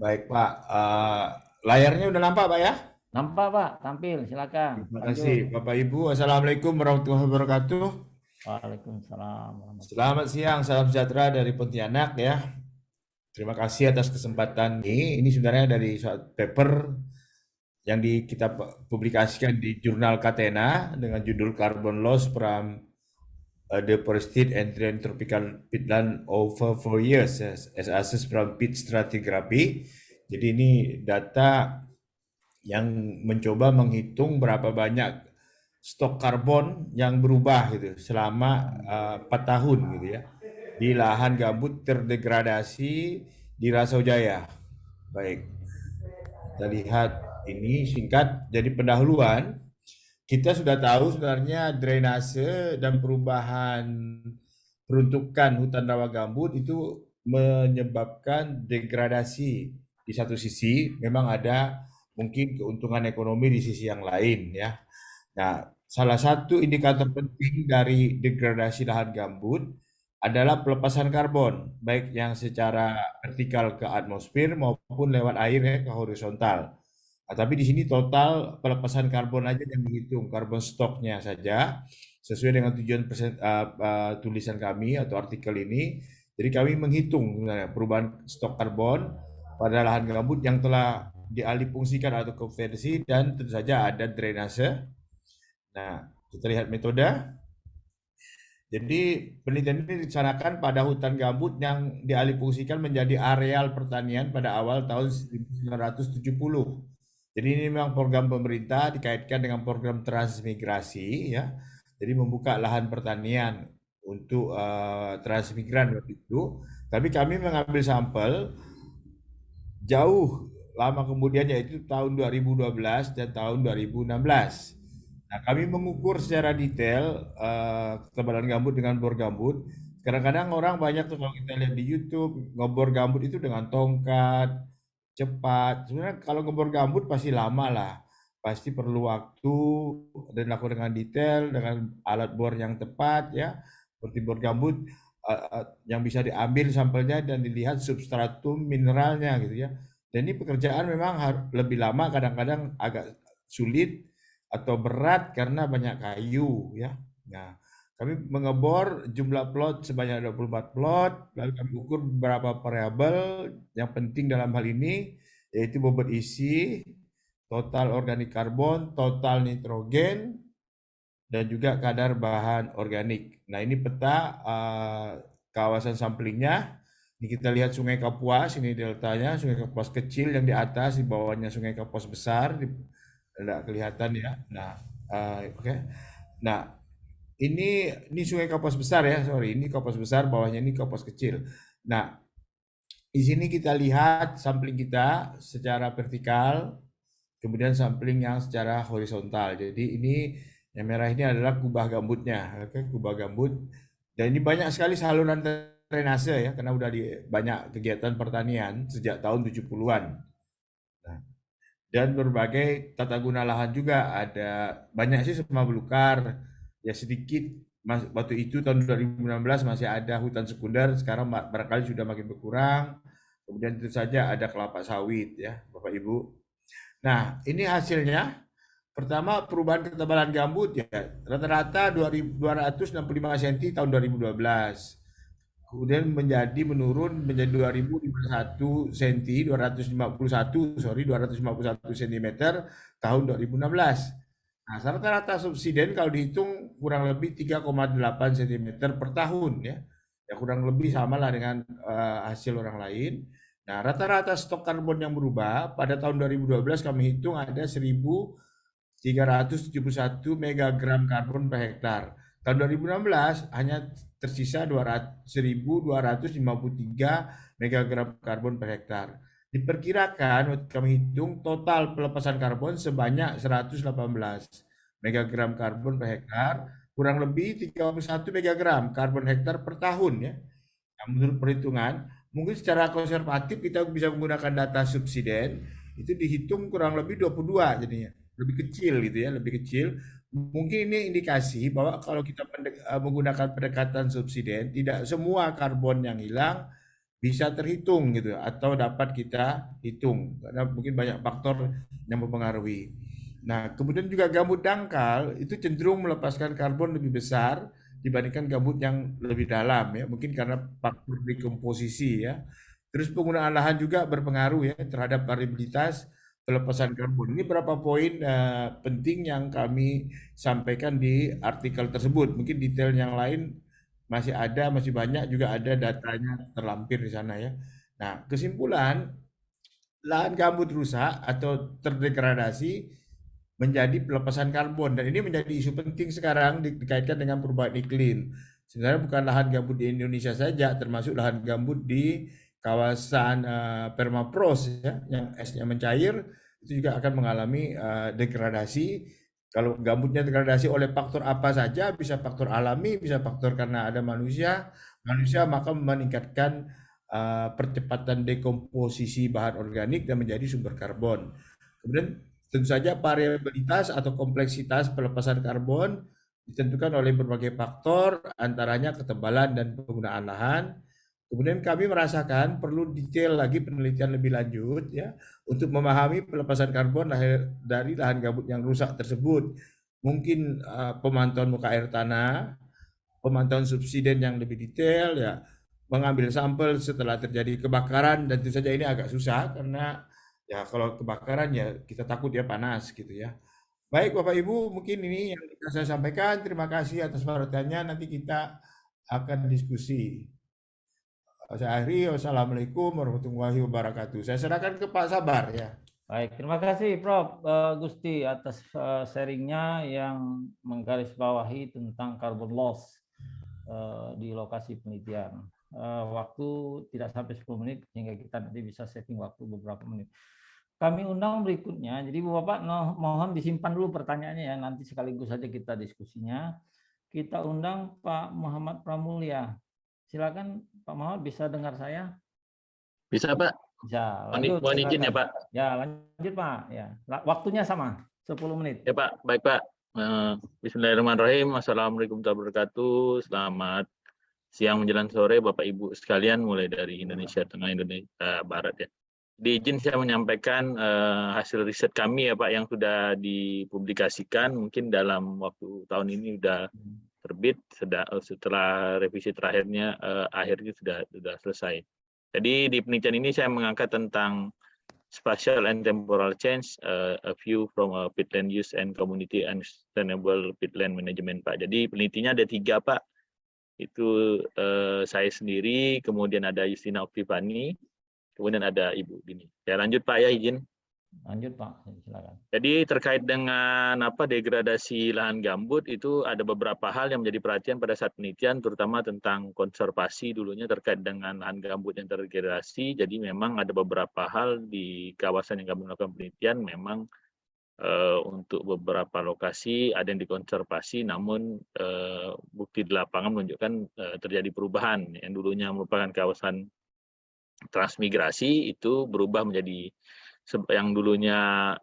Baik Pak, layarnya udah nampak Pak ya? Nampak Pak, tampil, silakan Terima kasih lanjut. Bapak Ibu. Assalamualaikum warahmatullahi wabarakatuh. Waalaikumsalam warahmatullahi Selamat siang, salam sejahtera dari Pontianak ya. Terima kasih atas kesempatan ini. Ini sebenarnya dari suatu paper yang kita publikasikan di jurnal Catena dengan judul Carbon Loss from the Forested and Drained Tropical Peatland over 4 years as assessed from peat stratigraphy. Jadi ini data yang mencoba menghitung berapa banyak stok karbon yang berubah gitu selama 4 tahun gitu ya di lahan gambut terdegradasi di Rasau Jaya. Baik, kita lihat ini singkat. Jadi pendahuluan, kita sudah tahu sebenarnya drainase dan perubahan peruntukan hutan rawa gambut itu menyebabkan degradasi. Di satu sisi memang ada mungkin keuntungan ekonomi di sisi yang lain ya. Nah, salah satu indikator penting dari degradasi lahan gambut adalah pelepasan karbon, baik yang secara vertikal ke atmosfer maupun lewat air ya, ke horizontal. Nah, tapi di sini total pelepasan karbon aja yang dihitung, karbon stoknya saja, sesuai dengan tujuan tulisan kami atau artikel ini. Jadi kami menghitung sebenarnya perubahan stok karbon pada lahan gambut yang telah dialihfungsikan atau konversi dan tentu saja ada drainase. Nah, kita lihat metode. Jadi penelitian ini dilaksanakan pada hutan gambut yang dialihfungsikan menjadi areal pertanian pada awal tahun 1970. Jadi ini memang program pemerintah dikaitkan dengan program transmigrasi ya. Jadi membuka lahan pertanian untuk transmigran waktu itu. Tapi kami mengambil sampel jauh lama kemudian yaitu tahun 2012 dan tahun 2016. Nah, kami mengukur secara detail ketebalan gambut dengan bor gambut. Kadang-kadang orang banyak tuh kalau kita lihat di YouTube ngebor gambut itu dengan tongkat, cepat. Sebenarnya kalau ngebor gambut pasti lama lah. Pasti perlu waktu dan dilakukan dengan detail, dengan alat bor yang tepat ya. Seperti bor gambut yang bisa diambil sampelnya dan dilihat substratum mineralnya gitu ya. Dan ini pekerjaan memang lebih lama, kadang-kadang agak sulit atau berat karena banyak kayu ya. Nah, kami mengebor jumlah plot sebanyak 24 plot, lalu kami ukur beberapa variabel yang penting dalam hal ini, yaitu bobot isi, total organik karbon, total nitrogen, dan juga kadar bahan organik. Nah, ini peta kawasan samplingnya. Ini kita lihat Sungai Kapuas, ini deltanya, Sungai Kapuas kecil yang di atas, di bawahnya Sungai Kapuas besar, tidak kelihatan ya. Nah, oke. Nah, ini Sungai Kapuas besar ya, sorry, ini Kapuas besar, bawahnya ini Kapuas kecil. Nah, di sini kita lihat sampling kita secara vertikal, kemudian sampling yang secara horizontal. Jadi ini yang merah ini adalah kubah gambutnya, oke, kubah gambut. Dan ini banyak sekali saluran drainase ya, karena udah di banyak kegiatan pertanian sejak tahun 70-an. Nah, dan berbagai tata guna lahan juga ada banyak sih semua belukar ya sedikit waktu itu tahun 2016 masih ada hutan sekunder, sekarang barangkali sudah makin berkurang. Kemudian tentu saja ada kelapa sawit ya Bapak Ibu. Nah, ini hasilnya. Pertama, perubahan ketebalan gambut ya. Rata-rata 265 cm tahun 2012. Kemudian menurun menjadi 2051 cm, 251, sorry, 251 cm tahun 2016. Nah, rata-rata subsiden kalau dihitung kurang lebih 3,8 cm per tahun ya. Ya kurang lebih sama lah dengan hasil orang lain. Nah, rata-rata stok karbon yang berubah pada tahun 2012 kami hitung ada 1.371 megagram karbon per hektar. Tahun 2016 hanya tersisa 1.253 megagram karbon per hektar. Diperkirakan kami hitung total pelepasan karbon sebanyak 118 megagram karbon per hektar, kurang lebih 31 megagram karbon hektar per tahun ya. Nah, menurut perhitungan, mungkin secara konservatif kita bisa menggunakan data subsiden, itu dihitung kurang lebih 22 jadinya. Lebih kecil gitu ya, lebih kecil. Mungkin ini indikasi bahwa kalau kita menggunakan pendekatan subsiden, tidak semua karbon yang hilang bisa terhitung gitu atau dapat kita hitung karena mungkin banyak faktor yang mempengaruhi. Nah, kemudian juga gambut dangkal itu cenderung melepaskan karbon lebih besar dibandingkan gambut yang lebih dalam ya, mungkin karena faktor dekomposisi ya. Terus penggunaan lahan juga berpengaruh ya terhadap variabilitas pelepasan karbon. Ini beberapa poin penting yang kami sampaikan di artikel tersebut. Mungkin detail yang lain masih ada, masih banyak juga ada datanya terlampir di sana ya. Nah, kesimpulan lahan gambut rusak atau terdegradasi menjadi pelepasan karbon dan ini menjadi isu penting sekarang dikaitkan dengan perubahan iklim. Sebenarnya bukan lahan gambut di Indonesia saja, termasuk lahan gambut di kawasan permafrost ya, yang esnya mencair itu juga akan mengalami degradasi. Kalau gambutnya degradasi oleh faktor apa saja, bisa faktor alami, bisa faktor karena ada manusia maka meningkatkan percepatan dekomposisi bahan organik dan menjadi sumber karbon. Kemudian tentu saja variabilitas atau kompleksitas pelepasan karbon ditentukan oleh berbagai faktor, antaranya ketebalan dan penggunaan lahan. Kemudian kami merasakan perlu detail lagi penelitian lebih lanjut ya untuk memahami pelepasan karbon dari lahan gambut yang rusak tersebut. Mungkin pemantauan muka air tanah, pemantauan subsiden yang lebih detail ya, mengambil sampel setelah terjadi kebakaran dan tentu saja ini agak susah karena ya kalau kebakaran ya kita takut dia panas gitu ya. Baik Bapak Ibu, mungkin ini yang bisa saya sampaikan. Terima kasih atas perhatiannya. Nanti kita akan diskusi. Saya akhiri. Wassalamualaikum warahmatullahi wabarakatuh. Saya serahkan ke Pak Sabar ya. Baik, terima kasih Prof. Gusti atas sharingnya yang menggarisbawahi tentang carbon loss di lokasi penelitian. Waktu tidak sampai 10 menit sehingga kita nanti bisa setting waktu beberapa menit. Kami undang berikutnya, jadi Bapak mohon disimpan dulu pertanyaannya ya, nanti sekaligus saja kita diskusinya. Kita undang Pak Muhammad Pramulya. Silakan Pak Muhammad, bisa dengar saya? Bisa Pak? Bisa, lanjut. Mohon izin ya Pak? Ya, lanjut Pak. Ya, waktunya sama, 10 menit. Ya Pak, baik Pak. Bismillahirrahmanirrahim. Assalamualaikum warahmatullahi wabarakatuh. Selamat siang menjelang sore Bapak Ibu sekalian, mulai dari Indonesia Tengah, Indonesia Barat ya. Diizin saya menyampaikan hasil riset kami ya Pak yang sudah dipublikasikan, mungkin dalam waktu tahun ini sudah terbit, setelah revisi terakhirnya akhirnya sudah selesai. Jadi di penelitian ini saya mengangkat tentang spatial and temporal change, a view from a peatland use and community and sustainable peatland management Pak. Jadi penelitinya ada 3 Pak. Itu saya sendiri, kemudian ada Justina Optivani, kemudian ada Ibu Dini. Ya lanjut Pak ya, izin. Lanjut Pak, silakan. Jadi terkait dengan degradasi lahan gambut itu ada beberapa hal yang menjadi perhatian pada saat penelitian, terutama tentang konservasi dulunya terkait dengan lahan gambut yang terdegradasi. Jadi memang ada beberapa hal di kawasan yang kami melakukan penelitian memang untuk beberapa lokasi ada yang dikonservasi, namun bukti di lapangan menunjukkan terjadi perubahan yang dulunya merupakan kawasan transmigrasi itu berubah menjadi yang dulunya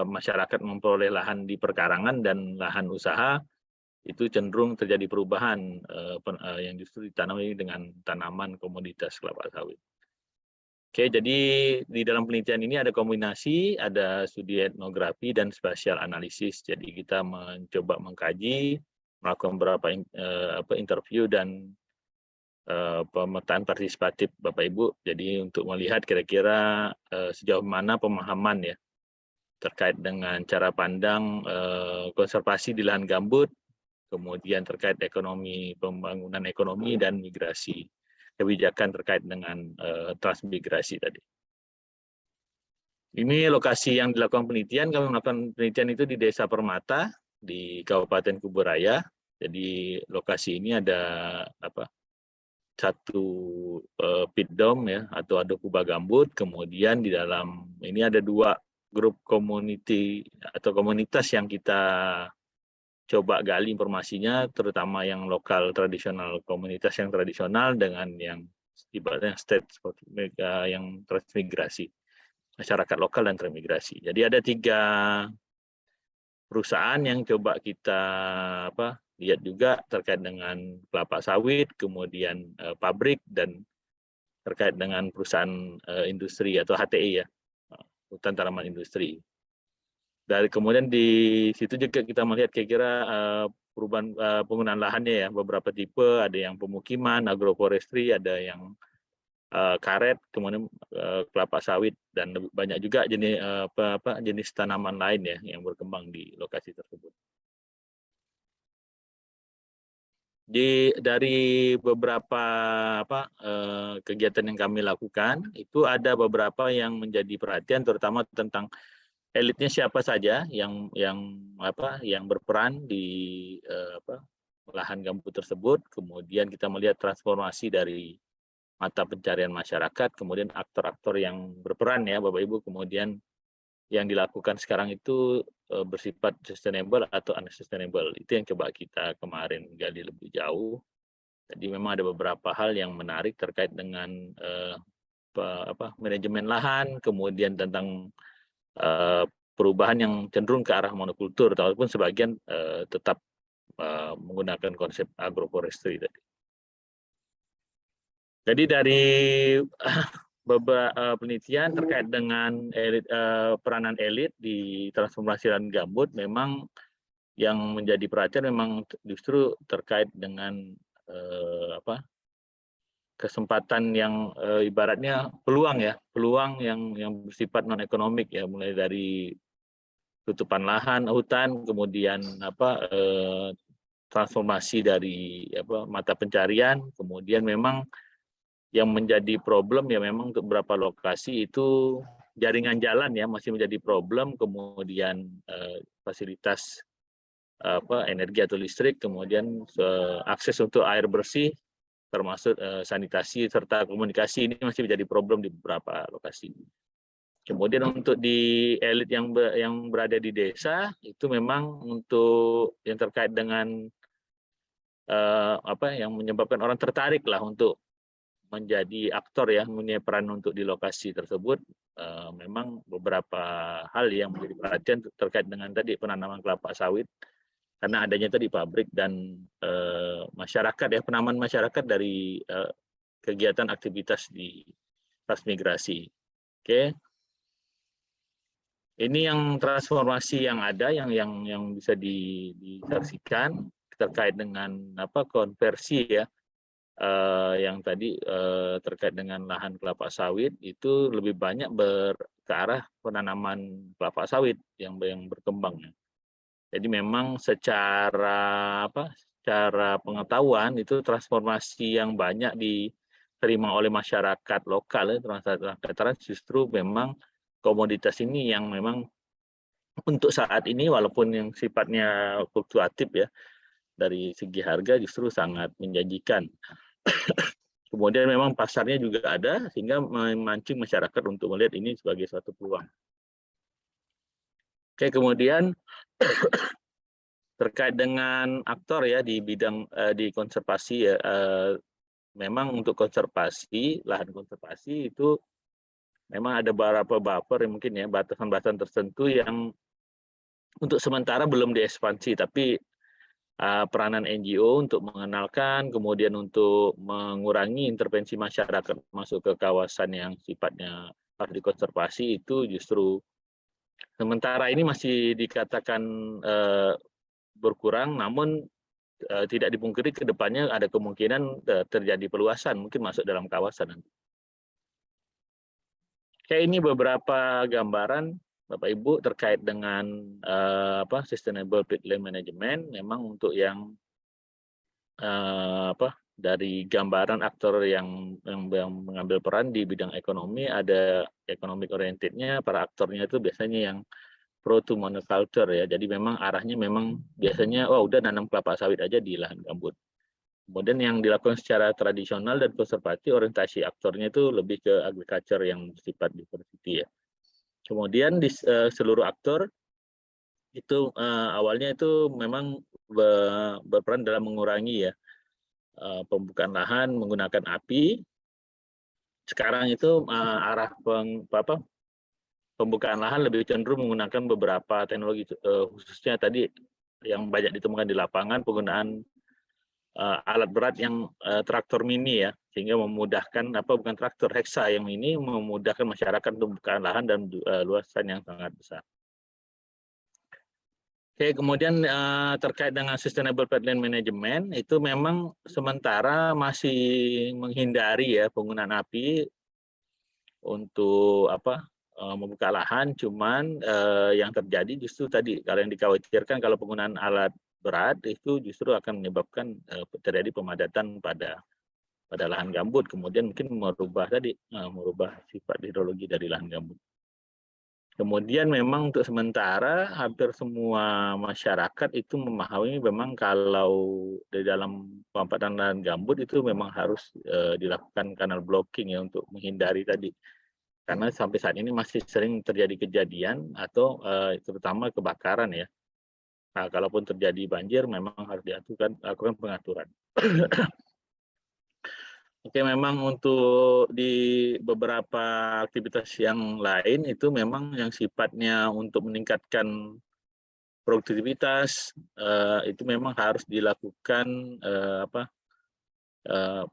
masyarakat memperoleh lahan di perkarangan dan lahan usaha itu cenderung terjadi perubahan yang justru ditanami dengan tanaman komoditas kelapa sawit. Oke, jadi di dalam penelitian ini ada kombinasi, ada studi etnografi dan spasial analisis. Jadi kita mencoba mengkaji, melakukan beberapa interview dan pemetaan partisipatif Bapak Ibu. Jadi untuk melihat kira-kira sejauh mana pemahaman ya terkait dengan cara pandang konservasi di lahan gambut, kemudian terkait ekonomi, pembangunan ekonomi dan migrasi, kebijakan terkait dengan transmigrasi tadi. Ini lokasi yang dilakukan penelitian. Kami melakukan penelitian itu di Desa Permata di Kabupaten Kuburaya. Jadi lokasi ini ada satu pit dome ya atau ada kubah gambut, kemudian di dalam ini ada 2 grup community atau komunitas yang kita coba gali informasinya, terutama yang lokal tradisional, komunitas yang tradisional dengan yang ibaratnya state seperti yang transmigrasi, masyarakat lokal dan transmigrasi. Jadi ada 3 perusahaan yang coba kita lihat juga terkait dengan kelapa sawit, kemudian pabrik dan terkait dengan perusahaan industri atau HTI ya, hutan tanaman industri. Dari kemudian di situ juga kita melihat kira-kira perubahan penggunaan lahannya ya, beberapa tipe, ada yang pemukiman, agroforestry, ada yang karet, kemudian kelapa sawit, dan banyak juga jenis jenis tanaman lain ya yang berkembang di lokasi tersebut. Dari beberapa kegiatan yang kami lakukan, itu ada beberapa yang menjadi perhatian, terutama tentang elitnya siapa saja yang berperan di lahan gambut tersebut. Kemudian kita melihat transformasi dari mata pencarian masyarakat, kemudian aktor-aktor yang berperan ya Bapak Ibu, kemudian yang dilakukan sekarang itu bersifat sustainable atau unsustainable. Itu yang coba kita kemarin gali lebih jauh. Jadi memang ada beberapa hal yang menarik terkait dengan manajemen lahan, kemudian tentang perubahan yang cenderung ke arah monokultur, walaupun sebagian tetap menggunakan konsep agroforestry tadi. Jadi dari beberapa penelitian terkait dengan peranan elit di transformasi lahan gambut, memang yang menjadi perhatian memang justru terkait dengan kesempatan yang ibaratnya peluang yang bersifat non ekonomik ya, mulai dari tutupan lahan hutan, kemudian transformasi dari mata pencarian, kemudian memang yang menjadi problem ya memang untuk beberapa lokasi itu jaringan jalan ya masih menjadi problem, kemudian fasilitas energi atau listrik, kemudian akses untuk air bersih termasuk sanitasi serta komunikasi ini masih menjadi problem di beberapa lokasi. Kemudian untuk di elit yang berada di desa itu memang untuk yang terkait dengan yang menyebabkan orang tertarik lah untuk menjadi aktor ya, punya peran untuk di lokasi tersebut, memang beberapa hal yang menjadi perhatian terkait dengan tadi penanaman kelapa sawit, karena adanya tadi pabrik dan masyarakat ya, penanaman masyarakat dari kegiatan aktivitas di transmigrasi. Oke. Ini yang transformasi yang ada yang bisa disaksikan terkait dengan konversi ya. Yang tadi terkait dengan lahan kelapa sawit itu lebih banyak ke arah penanaman kelapa sawit yang berkembang. Jadi memang secara pengetahuan itu transformasi yang banyak diterima oleh masyarakat lokal ya, masyarakat justru memang komoditas ini yang memang untuk saat ini walaupun yang sifatnya fluktuatif ya dari segi harga justru sangat menjanjikan. Kemudian memang pasarnya juga ada sehingga memancing masyarakat untuk melihat ini sebagai suatu peluang. Oke, kemudian terkait dengan aktor ya di bidang di konservasi ya, memang untuk konservasi lahan konservasi itu memang ada beberapa buffer yang mungkin ya batasan-batasan tertentu yang untuk sementara belum diekspansi, tapi peranan NGO untuk mengenalkan, kemudian untuk mengurangi intervensi masyarakat masuk ke kawasan yang sifatnya harus dikonservasi itu justru sementara ini masih dikatakan berkurang, namun tidak dipungkiri ke depannya ada kemungkinan terjadi perluasan, mungkin masuk dalam kawasan. Kayak ini beberapa gambaran Bapak Ibu terkait dengan sustainable peatland management. Memang untuk yang dari gambaran aktor yang mengambil peran di bidang ekonomi, ada economic orientednya, para aktornya itu biasanya yang pro to monoculture ya. Jadi memang arahnya memang biasanya udah nanam kelapa sawit aja di lahan gambut. Kemudian yang dilakukan secara tradisional dan konservatif, orientasi aktornya itu lebih ke agriculture yang bersifat diversity ya. Kemudian di seluruh aktor itu awalnya itu memang berperan dalam mengurangi ya pembukaan lahan menggunakan api. Sekarang itu arah pembukaan lahan lebih cenderung menggunakan beberapa teknologi khususnya tadi yang banyak ditemukan di lapangan, penggunaan alat berat yang traktor mini ya, sehingga memudahkan bukan traktor heksa yang ini memudahkan masyarakat untuk membuka lahan dan luasan yang sangat besar. Oke, kemudian terkait dengan sustainable peatland management itu memang sementara masih menghindari ya penggunaan api untuk membuka lahan, cuman yang terjadi justru tadi kalau yang dikhawatirkan kalau penggunaan alat berat itu justru akan menyebabkan terjadi pemadatan pada lahan gambut, kemudian mungkin merubah sifat hidrologi dari lahan gambut. Kemudian memang untuk sementara hampir semua masyarakat itu memahami memang kalau di dalam pemampatan lahan gambut itu memang harus dilakukan kanal blocking ya untuk menghindari tadi. Karena sampai saat ini masih sering terjadi kejadian atau terutama kebakaran ya. Nah, kalaupun terjadi banjir memang harus lakukan pengaturan. Oke, memang untuk di beberapa aktivitas yang lain itu memang yang sifatnya untuk meningkatkan produktivitas itu memang harus dilakukan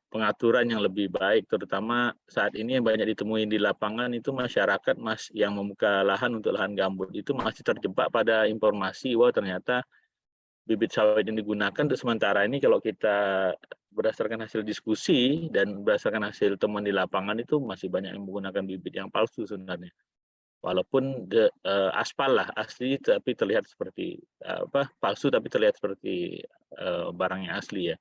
pengaturan yang lebih baik, terutama saat ini yang banyak ditemui di lapangan itu masyarakat yang membuka lahan untuk lahan gambut itu masih terjebak pada informasi bahwa ternyata bibit sawit yang digunakan untuk sementara ini kalau kita berdasarkan hasil diskusi dan berdasarkan hasil temuan di lapangan itu masih banyak yang menggunakan bibit yang palsu sebenarnya. Walaupun aspal lah asli tapi terlihat seperti palsu tapi terlihat seperti barang yang asli ya.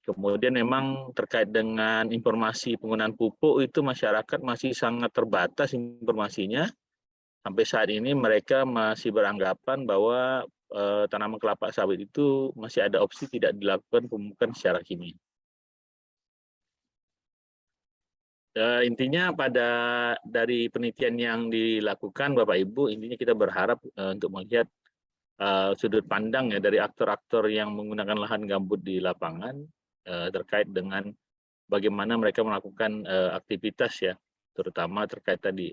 Kemudian memang terkait dengan informasi penggunaan pupuk itu masyarakat masih sangat terbatas informasinya. Sampai saat ini mereka masih beranggapan bahwa tanaman kelapa sawit itu masih ada opsi tidak dilakukan pemupukan secara kimia. Intinya dari penelitian yang dilakukan Bapak Ibu, intinya kita berharap untuk melihat sudut pandang ya dari aktor-aktor yang menggunakan lahan gambut di lapangan terkait dengan bagaimana mereka melakukan aktivitas ya, terutama terkait tadi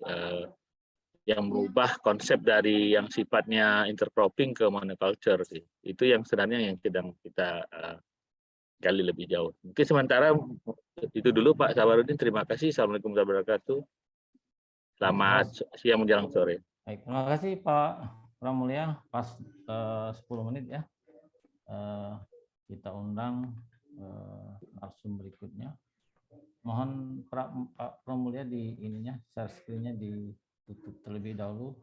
yang merubah konsep dari yang sifatnya intercropping ke monoculture sih. Itu yang sebenarnya yang sedang kita gali lebih jauh. Mungkin sementara itu dulu Pak Sabarudin. Terima kasih. Assalamualaikum warahmatullahi wabarakatuh. Selamat siang menjelang sore. Baik, terima kasih Pak Pramulya. Pas 10 menit ya. Kita undang narsum berikutnya. Mohon Pak Pramulya di share screen-nya ditutup terlebih dahulu.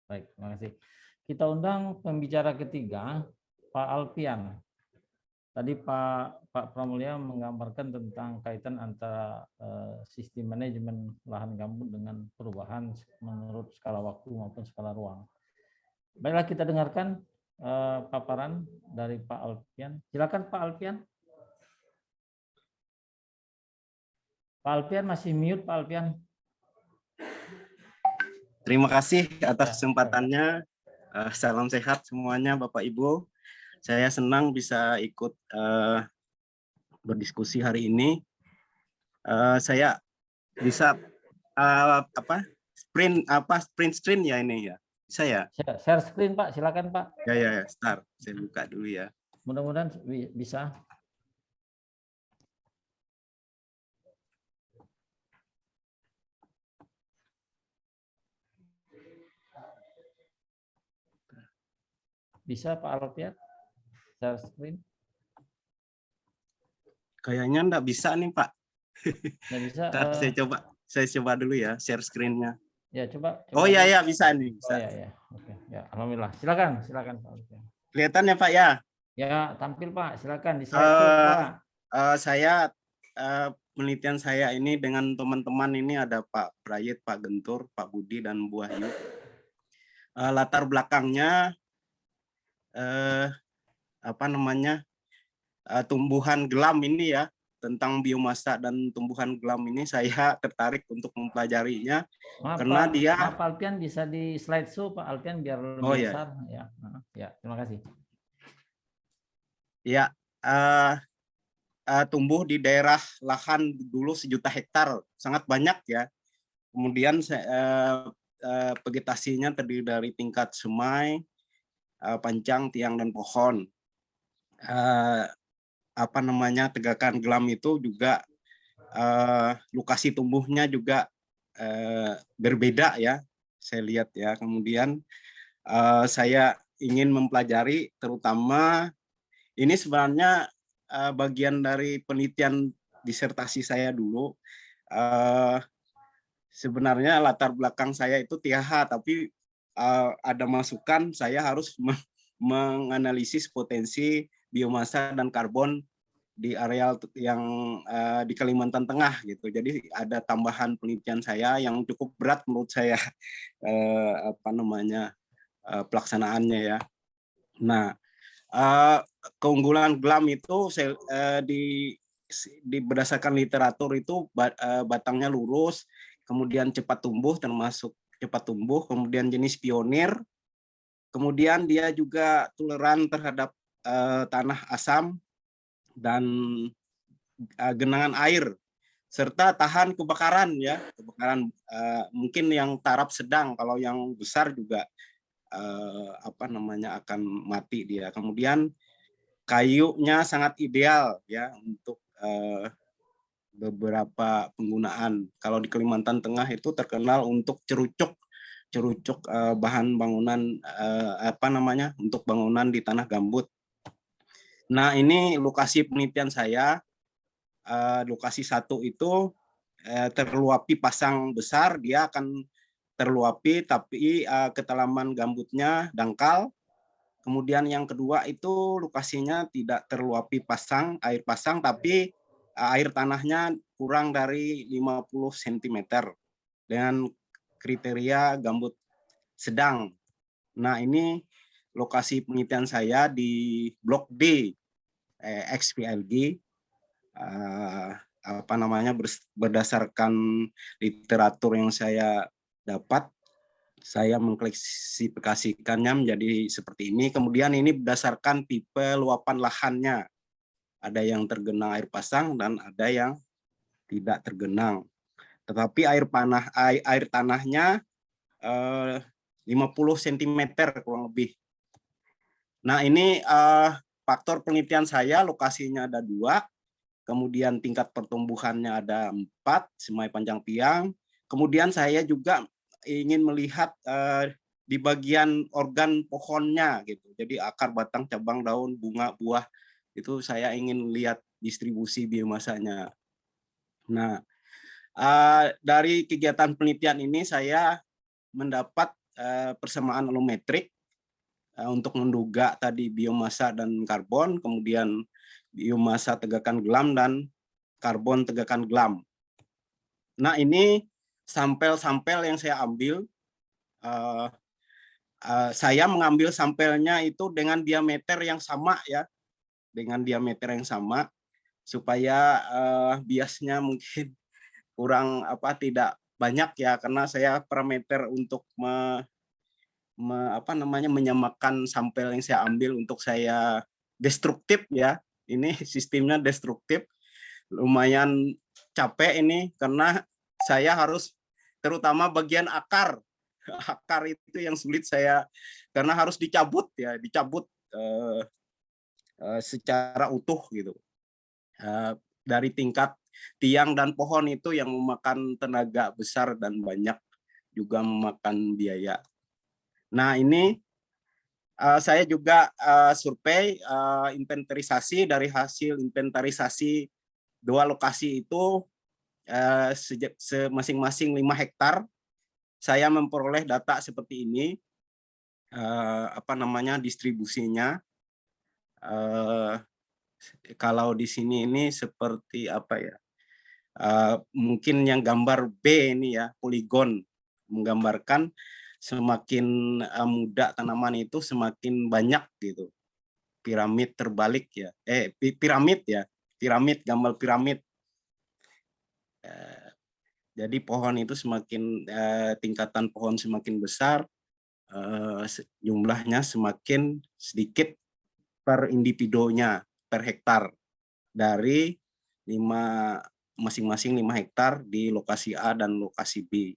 Baik, terima kasih. Kita undang pembicara ketiga, Pak Alpian. Tadi Pak Pramulya menggambarkan tentang kaitan antara sistem manajemen lahan gambut dengan perubahan menurut skala waktu maupun skala ruang. Baiklah, kita dengarkan paparan dari Pak Alpian. Silakan Pak Alpian. Pak Alpian masih mute, Pak Alpian. Terima kasih atas kesempatannya. Salam sehat semuanya Bapak Ibu. Saya senang bisa ikut berdiskusi hari ini. Saya bisa sprint screen ya ini ya. Bisa ya? Share screen Pak, silakan Pak. Ya, start. Saya buka dulu ya. Mudah-mudahan bisa. Bisa Pak Alpian? Share screen? Kayaknya enggak bisa nih Pak. Nggak bisa. Saya coba dulu ya share screen-nya. Ya coba. Oh iya ya bisa nih. Bisa. Oh ya. Oke. Ya, alhamdulillah. Silakan Pak Alpian. Kelihatan ya Pak ya? Ya tampil Pak. Silakan di slide Pak. Saya penelitian saya ini dengan teman-teman ini ada Pak Prayit, Pak Gentur, Pak Budi dan Bu Wahyu. Latar belakangnya tumbuhan gelam ini ya, tentang biomasa dan tumbuhan gelam ini saya tertarik untuk mempelajarinya. Maaf, karena Pak, dia Pak Alpian bisa di slide show Pak Alpian biar lebih besar ya. Terima kasih. Ya, tumbuh di daerah lahan dulu 1 juta hektar, sangat banyak ya. Kemudian vegetasinya terdiri dari tingkat semai, pancang, tiang dan pohon. eh, apa namanya, tegakan gelam itu juga lokasi tumbuhnya juga berbeda ya, saya lihat ya. Kemudian saya ingin mempelajari, terutama ini sebenarnya bagian dari penelitian disertasi saya dulu. Sebenarnya latar belakang saya itu TH, tapi ada masukan saya harus menganalisis potensi biomasa dan karbon di areal yang di Kalimantan Tengah gitu. Jadi ada tambahan penelitian saya yang cukup berat menurut saya apa namanya pelaksanaannya ya. Nah, keunggulan gelam itu berdasarkan literatur itu batangnya lurus, kemudian cepat tumbuh, termasuk cepat tumbuh, kemudian jenis pionir, kemudian dia juga toleran terhadap tanah asam dan genangan air, serta tahan kebakaran ya, kebakaran mungkin yang taraf sedang, kalau yang besar juga apa namanya akan mati dia. Kemudian kayunya sangat ideal ya untuk beberapa penggunaan. Kalau di Kalimantan Tengah itu terkenal untuk cerucuk bahan bangunan apa namanya untuk bangunan di tanah gambut. Nah, ini lokasi penelitian saya. Lokasi 1 itu terluapi pasang besar, dia akan terluapi tapi ketelaman gambutnya dangkal. Kemudian yang kedua itu lokasinya tidak terluapi air pasang, tapi air tanahnya kurang dari 50 cm dengan kriteria gambut sedang. Nah, ini lokasi penelitian saya di Blok D XPLG. Apa namanya berdasarkan literatur yang saya dapat, saya mengklasifikasikannya menjadi seperti ini. Kemudian ini berdasarkan tipe luapan lahannya. Ada yang tergenang air pasang dan ada yang tidak tergenang. Tetapi air tanahnya 50 cm kurang lebih. Nah, ini faktor penelitian saya, lokasinya ada 2. Kemudian tingkat pertumbuhannya ada 4, semai panjang tiang. Kemudian saya juga ingin melihat di bagian organ pohonnya gitu. Jadi akar, batang, cabang, daun, bunga, buah itu saya ingin lihat distribusi biomasanya. Nah, dari kegiatan penelitian ini saya mendapat persamaan volumetrik untuk menduga tadi biomasa dan karbon, kemudian biomasa tegakan gelam dan karbon tegakan gelam. Nah, ini sampel-sampel yang saya ambil, saya mengambil sampelnya itu dengan diameter yang sama ya, dengan diameter yang sama supaya biasnya mungkin kurang tidak banyak ya, karena saya parameter untuk menyamakan sampel yang saya ambil untuk saya destruktif ya. Ini sistemnya destruktif, lumayan capek ini karena saya harus terutama bagian akar itu yang sulit saya, karena harus dicabut secara utuh gitu. Dari tingkat tiang dan pohon itu yang memakan tenaga besar dan banyak juga memakan biaya. Nah, ini saya juga survei inventarisasi. Dari hasil inventarisasi 2 lokasi itu masing-masing 5 hektar, saya memperoleh data seperti ini, distribusinya. Kalau di sini ini seperti mungkin yang gambar B ini ya, poligon, menggambarkan semakin muda tanaman itu semakin banyak gitu. Piramid terbalik ya. Piramid, gambar piramid. Jadi pohon itu semakin tingkatan pohon semakin besar, jumlahnya semakin sedikit per individunya, per hektar, dari masing-masing 5 hektar di lokasi A dan lokasi B.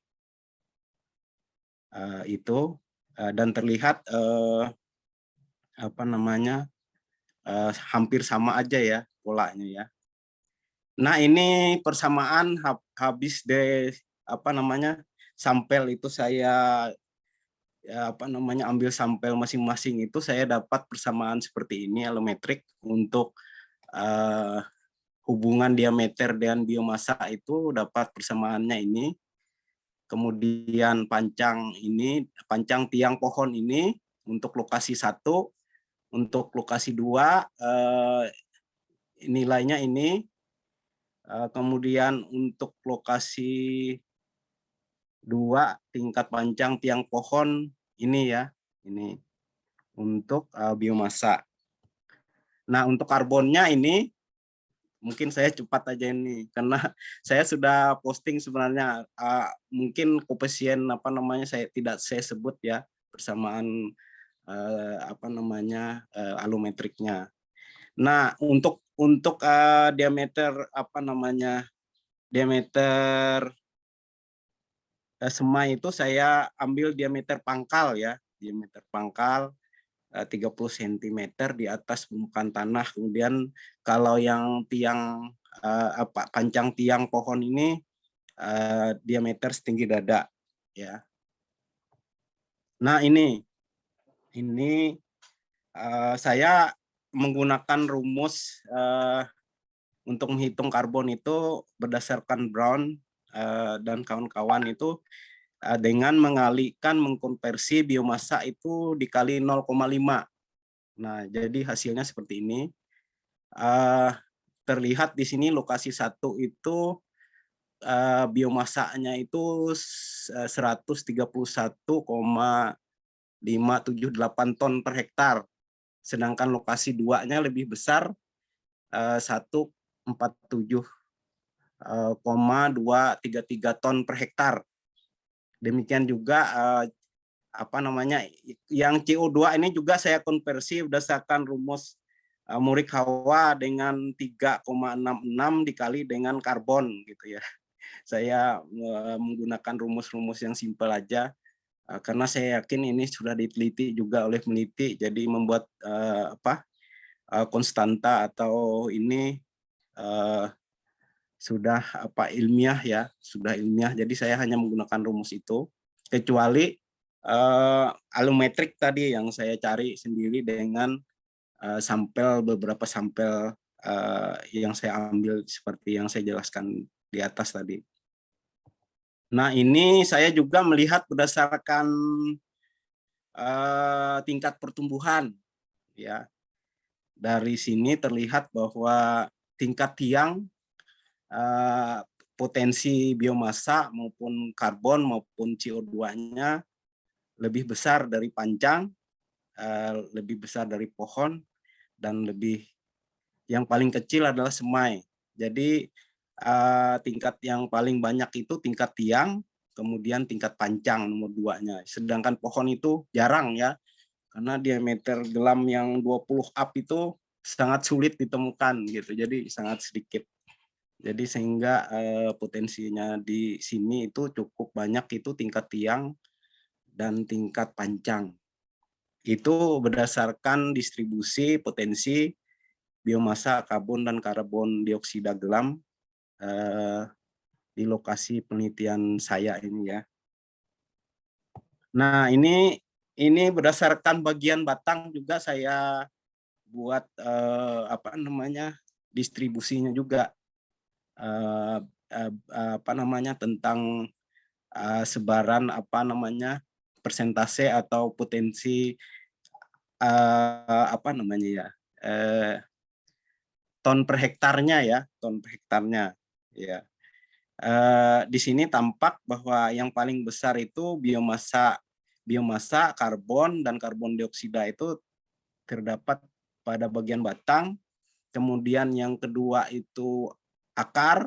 Itu dan terlihat hampir sama aja ya polanya ya. Nah, ini persamaan habis sampel itu saya ambil sampel masing-masing, itu saya dapat persamaan seperti ini alometrik untuk hubungan diameter dan biomasa itu dapat persamaannya ini. Kemudian panjang tiang pohon ini untuk lokasi 1, untuk lokasi 2 nilainya ini. Kemudian untuk lokasi 2 tingkat panjang tiang pohon ini ya, ini untuk biomasa. Nah, untuk karbonnya ini mungkin saya cepat aja ini karena saya sudah posting sebenarnya, mungkin koefisien saya sebut ya persamaan alometriknya. Nah, untuk diameter semai itu saya ambil diameter pangkal ya, diameter pangkal 30 cm di atas permukaan tanah. Kemudian kalau yang panjang tiang pohon ini diameter setinggi dada ya. Nah, ini saya menggunakan rumus untuk menghitung karbon itu berdasarkan Brown dan kawan-kawan itu dengan mengkonversi biomasa itu dikali 0,5. Nah, jadi hasilnya seperti ini. Terlihat di sini lokasi 1 itu biomasanya itu 131,578 ton per hektar. Sedangkan lokasi 2-nya lebih besar 147,233 ton per hektar. Demikian juga yang CO2 ini juga saya konversi berdasarkan rumus Morikawa dengan 3,66 dikali dengan karbon gitu ya. Saya menggunakan rumus-rumus yang simpel aja karena saya yakin ini sudah diteliti juga oleh peneliti, jadi membuat konstanta atau ini sudah ilmiah ya, sudah ilmiah. Jadi saya hanya menggunakan rumus itu, kecuali alometrik tadi yang saya cari sendiri dengan beberapa sampel yang saya ambil seperti yang saya jelaskan di atas tadi. Nah, ini saya juga melihat berdasarkan tingkat pertumbuhan ya. Dari sini terlihat bahwa tingkat tiang potensi biomasa maupun karbon maupun CO2-nya lebih besar dari panjang, lebih besar dari pohon, dan yang paling kecil adalah semai. Jadi tingkat yang paling banyak itu tingkat tiang, kemudian tingkat panjang nomor 2-nya. Sedangkan pohon itu jarang ya, karena diameter gelam yang 20 up itu sangat sulit ditemukan gitu. Jadi sangat sedikit. Jadi sehingga potensinya di sini itu cukup banyak, itu tingkat tiang dan tingkat panjang. Itu berdasarkan distribusi potensi biomasa karbon dan karbon dioksida gelam di lokasi penelitian saya ini ya. Nah, ini berdasarkan bagian batang juga saya buat distribusinya juga. Tentang sebaran persentase atau potensi ton per hektarnya ya, ton per hektarnya ya. Di sini tampak bahwa yang paling besar itu biomasa karbon dan karbon dioksida itu terdapat pada bagian batang. Kemudian yang kedua itu akar,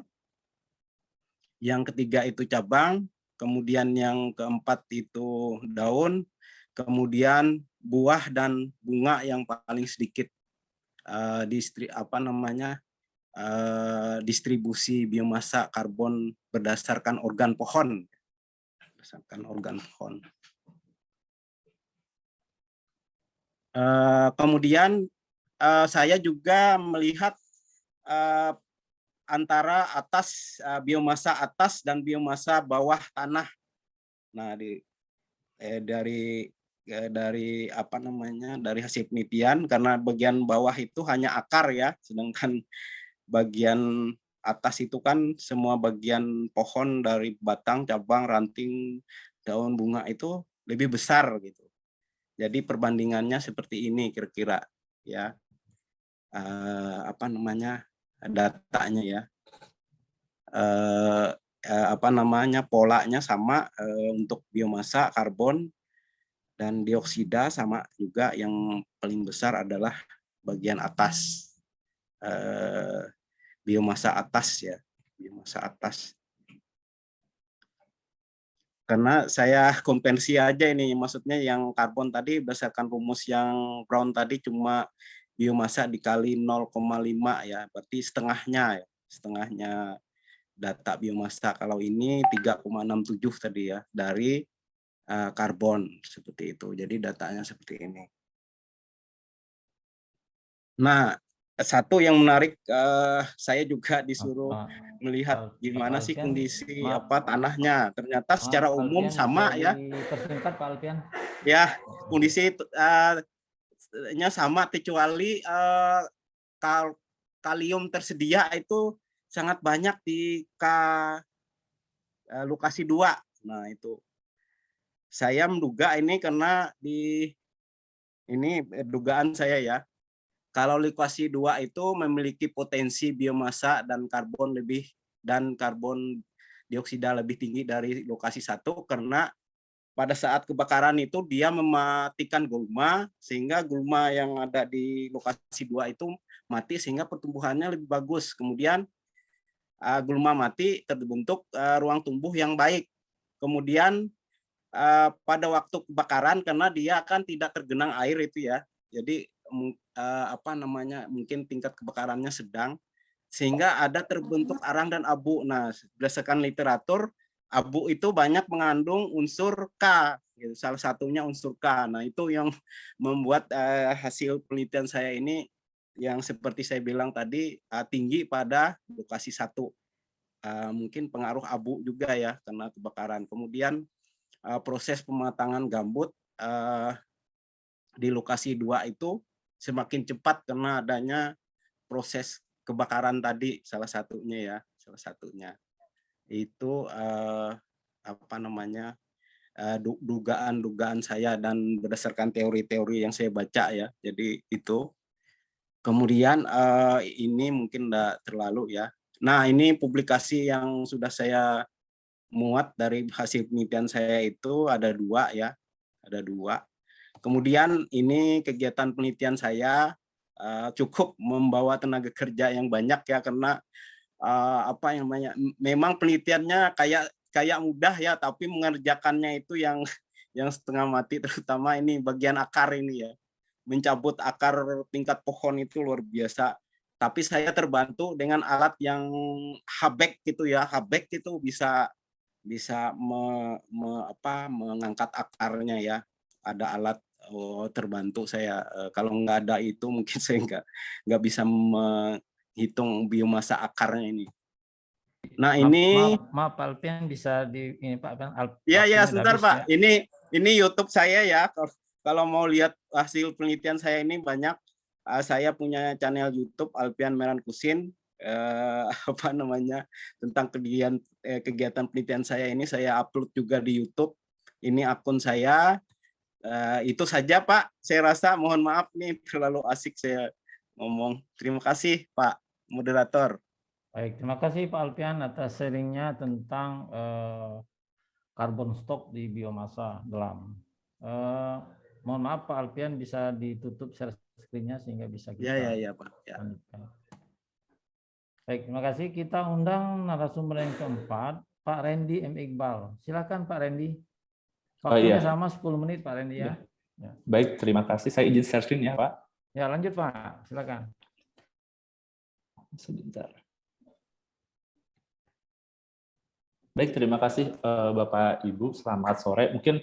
yang ketiga itu cabang, kemudian yang keempat itu daun, kemudian buah dan bunga yang paling sedikit distribusi biomasa karbon berdasarkan organ pohon. Kemudian saya juga melihat antara biomasa atas dan biomasa bawah tanah. Nah, dari apa namanya, dari hasil penelitian, karena bagian bawah itu hanya akar ya, sedangkan bagian atas itu kan semua bagian pohon dari batang, cabang, ranting, daun, bunga itu lebih besar gitu. Jadi perbandingannya seperti ini kira-kira ya, apa namanya, datanya ya, apa namanya, polanya sama, untuk biomasa karbon dan dioksida sama juga, yang paling besar adalah bagian atas, biomasa atas ya, biomasa atas. Karena saya konvensi aja ini, maksudnya yang karbon tadi berdasarkan rumus yang Brown tadi cuma biomasa dikali 0,5 ya, berarti setengahnya ya, setengahnya data biomasa. Kalau ini 3,67 tadi ya, dari karbon seperti itu. Jadi datanya seperti ini. Nah, satu yang menarik, saya juga disuruh melihat gimana sih kondisi tanahnya. Ternyata secara umum sama ya. Persingkat Pak Alpian. Ya, kondisi nya sama, kecuali kalium tersedia itu sangat banyak di lokasi 2. Nah, itu saya menduga ini karena ini dugaan saya ya. Kalau lokasi 2 itu memiliki potensi biomasa dan karbon dioksida lebih tinggi dari lokasi 1, karena pada saat kebakaran itu dia mematikan gulma, sehingga gulma yang ada di lokasi 2 itu mati, sehingga pertumbuhannya lebih bagus. Kemudian gulma mati, terbentuk ruang tumbuh yang baik. Kemudian pada waktu kebakaran, karena dia akan tidak tergenang air itu ya, jadi apa namanya, mungkin tingkat kebakarannya sedang, sehingga ada terbentuk arang dan abu. Nah, berdasarkan literatur, abu itu banyak mengandung unsur K, gitu. Salah satunya unsur K. Nah, itu yang membuat hasil penelitian saya ini yang seperti saya bilang tadi, tinggi pada lokasi 1. Mungkin pengaruh abu juga ya, karena kebakaran. Kemudian proses pematangan gambut di lokasi 2 itu semakin cepat karena adanya proses kebakaran tadi, salah satunya itu apa namanya, dugaan saya dan berdasarkan teori-teori yang saya baca ya. Jadi itu. Kemudian ini mungkin enggak terlalu ya. Nah, ini publikasi yang sudah saya muat dari hasil penelitian saya itu ada 2 ya, ada 2. Kemudian ini kegiatan penelitian saya cukup membawa tenaga kerja yang banyak ya, karena apa yang namanya, memang penelitiannya kayak mudah ya, tapi mengerjakannya itu yang setengah mati, terutama ini bagian akar ini ya. Mencabut akar tingkat pohon itu luar biasa. Tapi saya terbantu dengan alat yang habek gitu ya. Habek itu bisa mengangkat akarnya ya. Ada alat, terbantu saya. Kalau nggak ada itu mungkin saya nggak bisa menghitung biomasa akarnya ini. Nah, ini maaf Pak Alpian, bisa di ini Pak Alpian. Ya, sebentar Pak. Ya. Ini YouTube saya ya. Kalau mau lihat hasil penelitian saya ini banyak. Saya punya channel YouTube Alpian Merankusin. Apa namanya, tentang kegiatan penelitian saya ini saya upload juga di YouTube. Ini akun saya. Itu saja Pak. Saya rasa, mohon maaf nih terlalu asik saya ngomong. Terima kasih Pak Moderator. Baik, terima kasih Pak Alpian atas sharingnya tentang carbon stock di biomasa gelam. Mohon maaf Pak Alpian, bisa ditutup share screen-nya sehingga bisa kita Ya Pak. Ya. lanjutkan. Baik, terima kasih. Kita undang narasumber yang keempat, Pak Randy M. Iqbal. Silakan Pak Randy. Waktunya sama 10 menit Pak Randy ya. Baik, terima kasih. Saya izin share screen ya Pak. Ya, lanjut Pak. Silakan. Sebentar. Baik, terima kasih Bapak Ibu. Selamat sore. Mungkin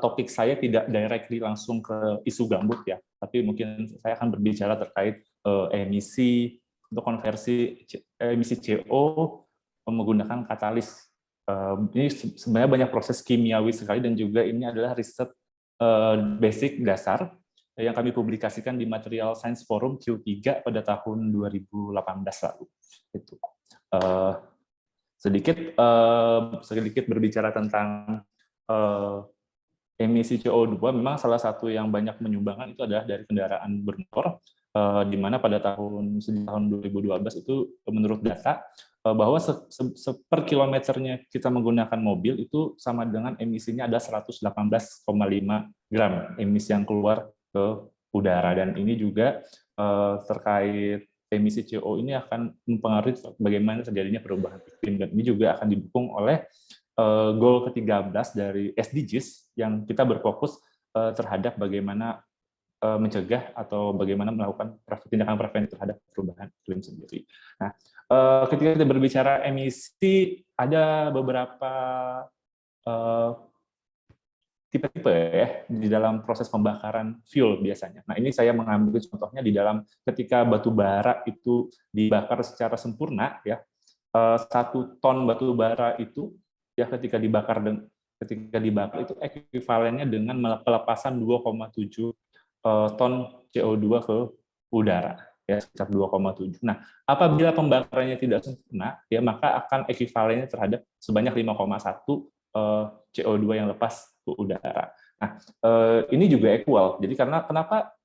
topik saya tidak directly langsung ke isu gambut ya, tapi mungkin saya akan berbicara terkait emisi untuk konversi emisi CO menggunakan katalis. Ini sebenarnya banyak proses kimiawi sekali dan juga ini adalah riset basic dasar yang kami publikasikan di Material Science Forum Q3 pada tahun 2018 lalu. Itu sedikit berbicara tentang emisi CO2. Memang salah satu yang banyak menyumbangkan itu adalah dari kendaraan bermotor, di mana pada tahun 2012 itu menurut data bahwa per kilometernya kita menggunakan mobil itu sama dengan emisinya ada 118,5 gram emisi yang keluar ke udara, dan ini juga terkait emisi CO ini akan mempengaruhi bagaimana terjadinya perubahan iklim, dan ini juga akan didukung oleh goal ke-13 dari SDGs yang kita berfokus terhadap bagaimana mencegah atau bagaimana melakukan tindakan preventif terhadap perubahan iklim sendiri. Nah, ketika kita berbicara emisi, ada beberapa tipe-tipe ya di dalam proses pembakaran fuel biasanya. Nah, ini saya mengambil contohnya di dalam ketika batu bara itu dibakar secara sempurna ya. 1 ton batu bara itu ya ketika dibakar itu ekuivalennya dengan pelepasan 2,7 ton CO2 ke udara ya, sekitar 2,7. Nah, apabila pembakarannya tidak sempurna ya maka akan ekuivalennya terhadap sebanyak 5,1 CO2 yang lepas ke udara. Nah, ini juga equal. Jadi kenapa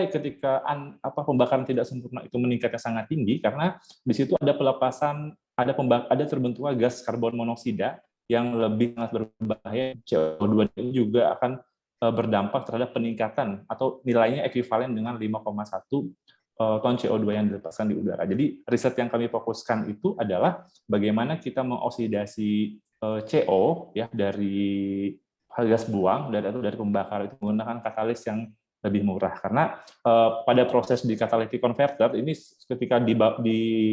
ketika pembakaran tidak sempurna itu meningkatnya sangat tinggi, karena di situ ada pelepasan, ada terbentuknya gas karbon monoksida yang lebih sangat berbahaya. CO2 ini juga akan berdampak terhadap peningkatan atau nilainya ekuivalen dengan 5,1 ton CO2 yang dilepaskan di udara. Jadi riset yang kami fokuskan itu adalah bagaimana kita mengoksidasi CO ya dari gas buang atau dari pembakar itu menggunakan katalis yang lebih murah, karena pada proses di catalytic converter ini ketika di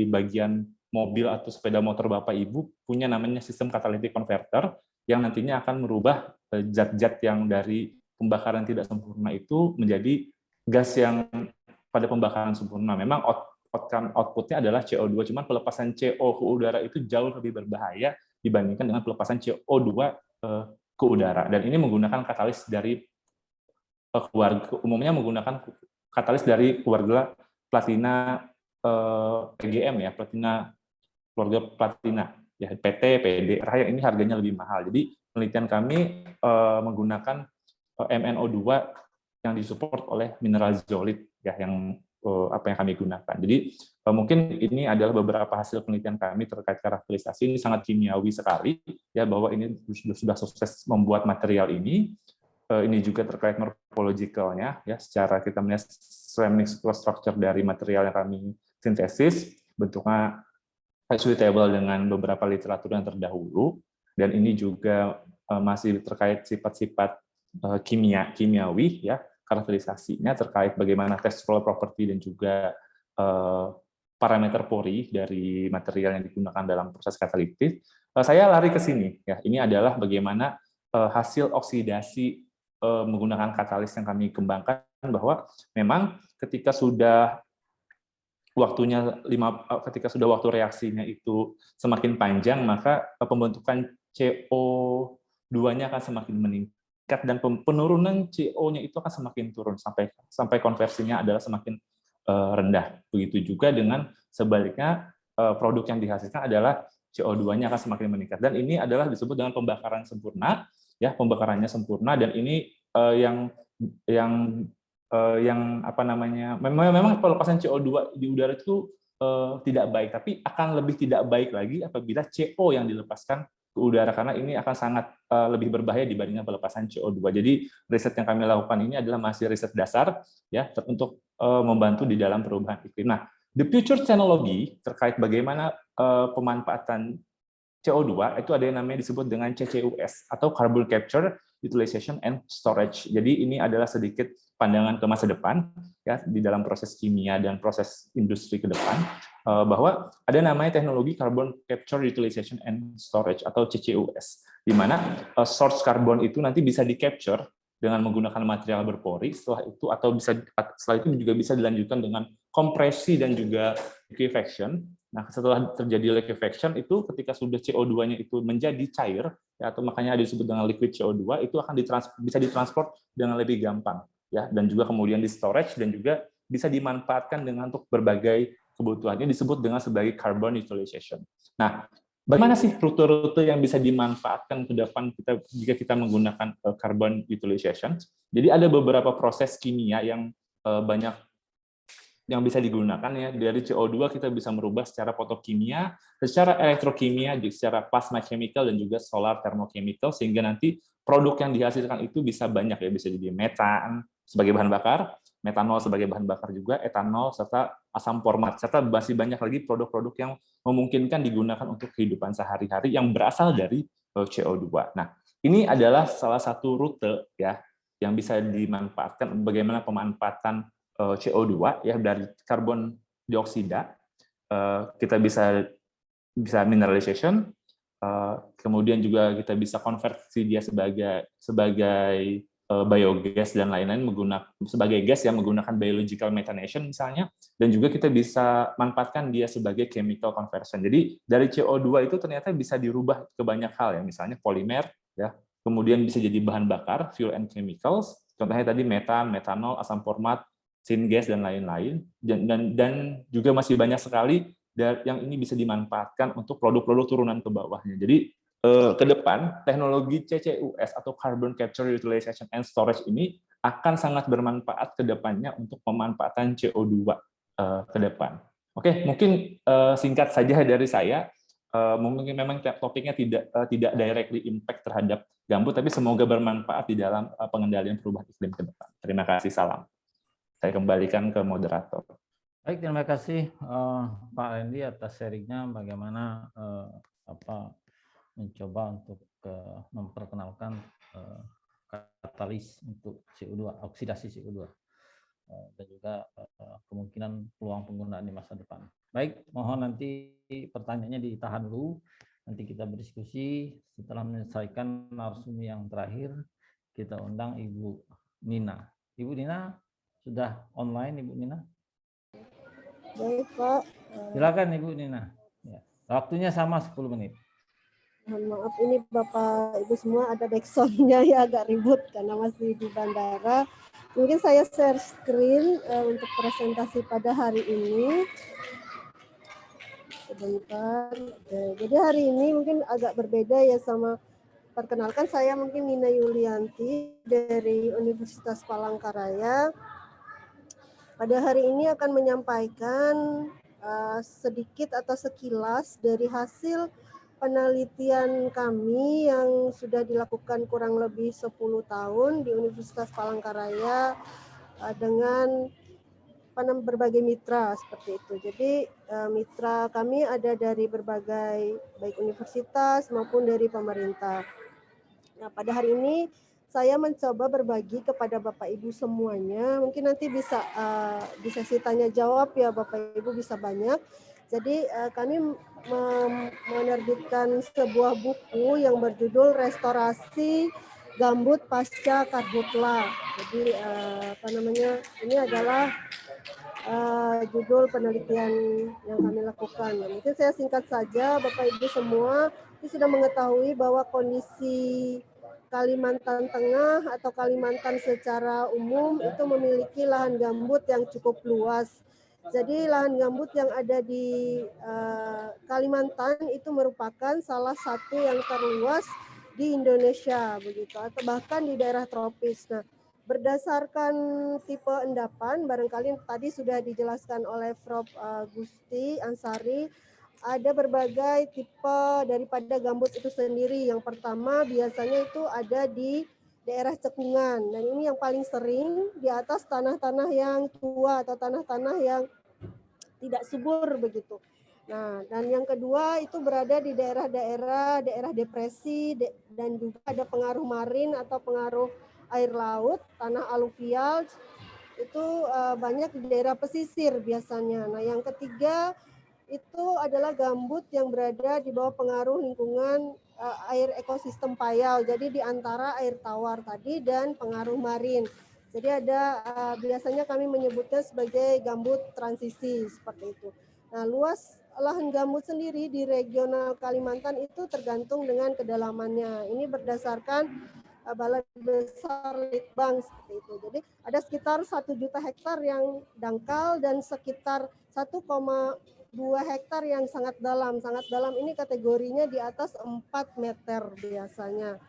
bagian mobil atau sepeda motor Bapak Ibu punya namanya sistem catalytic converter yang nantinya akan merubah zat-zat yang dari pembakaran tidak sempurna itu menjadi gas yang pada pembakaran sempurna. Memang outputnya adalah CO2, cuman pelepasan CO ke udara itu jauh lebih berbahaya dibandingkan dengan pelepasan CO2 ke udara. Dan ini menggunakan katalis dari keluarga, umumnya menggunakan katalis dari keluarga platina PGM ya, keluarga platina ya, PT, PD, yang ini harganya lebih mahal. Jadi penelitian kami menggunakan MnO2 yang disupport oleh mineral zeolit ya, yang yang kami gunakan. Jadi mungkin ini adalah beberapa hasil penelitian kami terkait karakterisasi. Ini sangat kimiawi sekali ya, bahwa ini sudah sukses membuat material ini. Ini juga terkait morphological-nya ya, secara kita melihat ceramic structure dari material yang kami sintesis, bentuknya suitable dengan beberapa literatur yang terdahulu, dan ini juga masih terkait sifat-sifat kimiawi ya, karakterisasinya terkait bagaimana textural property dan juga parameter pori dari material yang digunakan dalam proses katalitik. Saya lari ke sini ya, ini adalah bagaimana hasil oksidasi menggunakan katalis yang kami kembangkan, bahwa memang ketika sudah waktu reaksinya itu semakin panjang, maka pembentukan CO2-nya akan semakin meningkat dan penurunan CO-nya itu akan semakin turun sampai konversinya adalah semakin rendah. Begitu juga dengan sebaliknya, produk yang dihasilkan adalah CO2-nya akan semakin meningkat. Dan ini adalah disebut dengan pembakaran sempurna, ya, pembakarannya sempurna, dan ini memang pelepasan CO2 di udara itu tidak baik, tapi akan lebih tidak baik lagi apabila CO yang dilepaskan ke udara, karena ini akan sangat lebih berbahaya dibandingkan pelepasan CO2. Jadi riset yang kami lakukan ini adalah masih riset dasar ya, untuk membantu di dalam perubahan iklim. Nah, the future technology terkait bagaimana pemanfaatan CO2 itu ada yang namanya disebut dengan CCUS atau Carbon Capture, Utilization and Storage. Jadi ini adalah sedikit pandangan ke masa depan ya, di dalam proses kimia dan proses industri ke depan, bahwa ada namanya teknologi Carbon Capture, Utilization and Storage atau CCUS. di mana source karbon itu nanti bisa di-capture dengan menggunakan material berpori, setelah itu juga bisa dilanjutkan dengan kompresi dan juga liquefaction. Nah, setelah terjadi liquefaction itu ketika sudah CO2-nya itu menjadi cair, ya, atau makanya disebut dengan liquid CO2, itu akan bisa ditransport dengan lebih gampang, ya, dan juga kemudian di storage dan juga bisa dimanfaatkan dengan untuk berbagai kebutuhannya, disebut dengan sebagai carbon utilization. Nah, bagaimana sih rute-rute yang bisa dimanfaatkan ke depan jika kita menggunakan carbon utilization? Jadi ada beberapa proses kimia yang banyak yang bisa digunakan, ya. Dari CO2 kita bisa merubah secara fotokimia, secara elektrokimia, secara plasma chemical dan juga solar thermochemical, sehingga nanti produk yang dihasilkan itu bisa banyak, ya, bisa jadi metan sebagai bahan bakar, metanol sebagai bahan bakar juga, etanol serta asam format, serta masih banyak lagi produk-produk yang memungkinkan digunakan untuk kehidupan sehari-hari yang berasal dari CO2. Nah, ini adalah salah satu rute, ya, yang bisa dimanfaatkan, bagaimana pemanfaatan CO2, ya, dari karbon dioksida, kita bisa mineralization, kemudian juga kita bisa konversi dia sebagai biogas dan lain-lain sebagai gas yang menggunakan biological methanation misalnya, dan juga kita bisa manfaatkan dia sebagai chemical conversion. Jadi dari CO2 itu ternyata bisa dirubah ke banyak hal, ya, misalnya polimer, ya, kemudian bisa jadi bahan bakar, fuel and chemicals, contohnya tadi metan, metanol, asam format, syngas dan lain-lain, dan juga masih banyak sekali yang ini bisa dimanfaatkan untuk produk-produk turunan ke bawahnya. Jadi ke depan teknologi CCUS atau Carbon Capture Utilization and Storage ini akan sangat bermanfaat ke depannya untuk pemanfaatan CO2 ke depan. Oke, mungkin singkat saja dari saya. Mungkin memang topiknya tidak directly impact terhadap gambut, tapi semoga bermanfaat di dalam pengendalian perubahan iklim ke depan. Terima kasih, salam. Saya kembalikan ke moderator. Baik, terima kasih Pak Randy atas sharingnya bagaimana mencoba untuk memperkenalkan katalis untuk CO2, oksidasi CO2, dan juga kemungkinan peluang penggunaan di masa depan. Baik, mohon nanti pertanyaannya ditahan dulu, nanti kita berdiskusi. Setelah menyelesaikan narasumber yang terakhir, kita undang Ibu Nina. Ibu Nina sudah online, Ibu Nina? Baik, Pak. Silakan Ibu Nina. Ya. Waktunya sama 10 menit. Maaf, ini Bapak Ibu semua ada backsound-nya ya, agak ribut karena masih di bandara. Mungkin saya share screen untuk presentasi pada hari ini. Sebentar. Jadi hari ini mungkin agak berbeda ya sama, perkenalkan saya mungkin Nina Yulianti dari Universitas Palangkaraya. Pada hari ini akan menyampaikan sedikit atau sekilas dari hasil penelitian kami yang sudah dilakukan kurang lebih 10 tahun di Universitas Palangkaraya dengan berbagai mitra seperti itu. Jadi mitra kami ada dari berbagai baik universitas maupun dari pemerintah. Nah, pada hari ini saya mencoba berbagi kepada Bapak Ibu semuanya. Mungkin nanti bisa di sesi tanya jawab ya Bapak Ibu bisa banyak. Jadi kami menerbitkan sebuah buku yang berjudul Restorasi Gambut Pasca Karhutla. Jadi ini adalah judul penelitian yang kami lakukan. Mungkin saya singkat saja, Bapak Ibu semua ini sudah mengetahui bahwa kondisi Kalimantan Tengah atau Kalimantan secara umum itu memiliki lahan gambut yang cukup luas. Jadi lahan gambut yang ada di Kalimantan itu merupakan salah satu yang terluas di Indonesia begitu, atau bahkan di daerah tropis. Nah, berdasarkan tipe endapan, barangkali tadi sudah dijelaskan oleh Prof. Gusti Ansari, ada berbagai tipe daripada gambut itu sendiri. Yang pertama biasanya itu ada di daerah cekungan, dan ini yang paling sering di atas tanah-tanah yang tua atau tanah-tanah yang tidak subur begitu. Nah, dan yang kedua itu berada di daerah depresi, dan juga ada pengaruh marin atau pengaruh air laut, tanah aluvial, itu banyak di daerah pesisir biasanya. Nah, yang ketiga itu adalah gambut yang berada di bawah pengaruh lingkungan air ekosistem payau. Jadi di antara air tawar tadi dan pengaruh marin. Jadi ada biasanya kami menyebutnya sebagai gambut transisi seperti itu. Nah, luas lahan gambut sendiri di regional Kalimantan itu tergantung dengan kedalamannya. Ini berdasarkan Balai Besar Litbang seperti itu. Jadi ada sekitar 1 juta hektar yang dangkal dan sekitar 1,2 hektar yang sangat dalam. Sangat dalam ini kategorinya di atas 4 meter biasanya.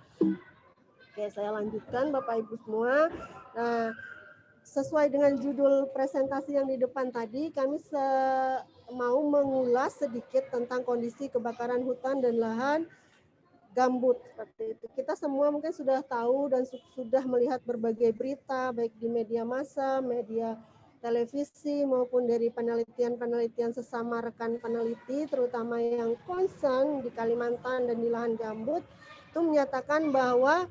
Oke, saya lanjutkan Bapak Ibu semua. Nah, sesuai dengan judul presentasi yang di depan tadi, kami mau mengulas sedikit tentang kondisi kebakaran hutan dan lahan gambut seperti itu. Kita semua mungkin sudah tahu dan sudah melihat berbagai berita baik di media massa, media televisi maupun dari penelitian-penelitian sesama rekan peneliti terutama yang concern di Kalimantan dan di lahan gambut itu menyatakan bahwa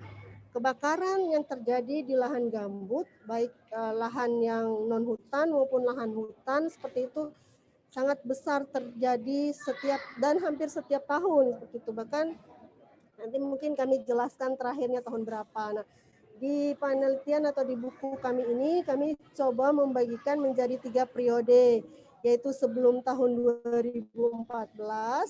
kebakaran yang terjadi di lahan gambut baik lahan yang non hutan maupun lahan hutan seperti itu sangat besar terjadi setiap dan hampir setiap tahun begitu. Bahkan nanti mungkin kami jelaskan terakhirnya tahun berapa. Nah, di penelitian atau di buku kami ini, kami coba membagikan menjadi 3 periode, yaitu sebelum tahun 2014,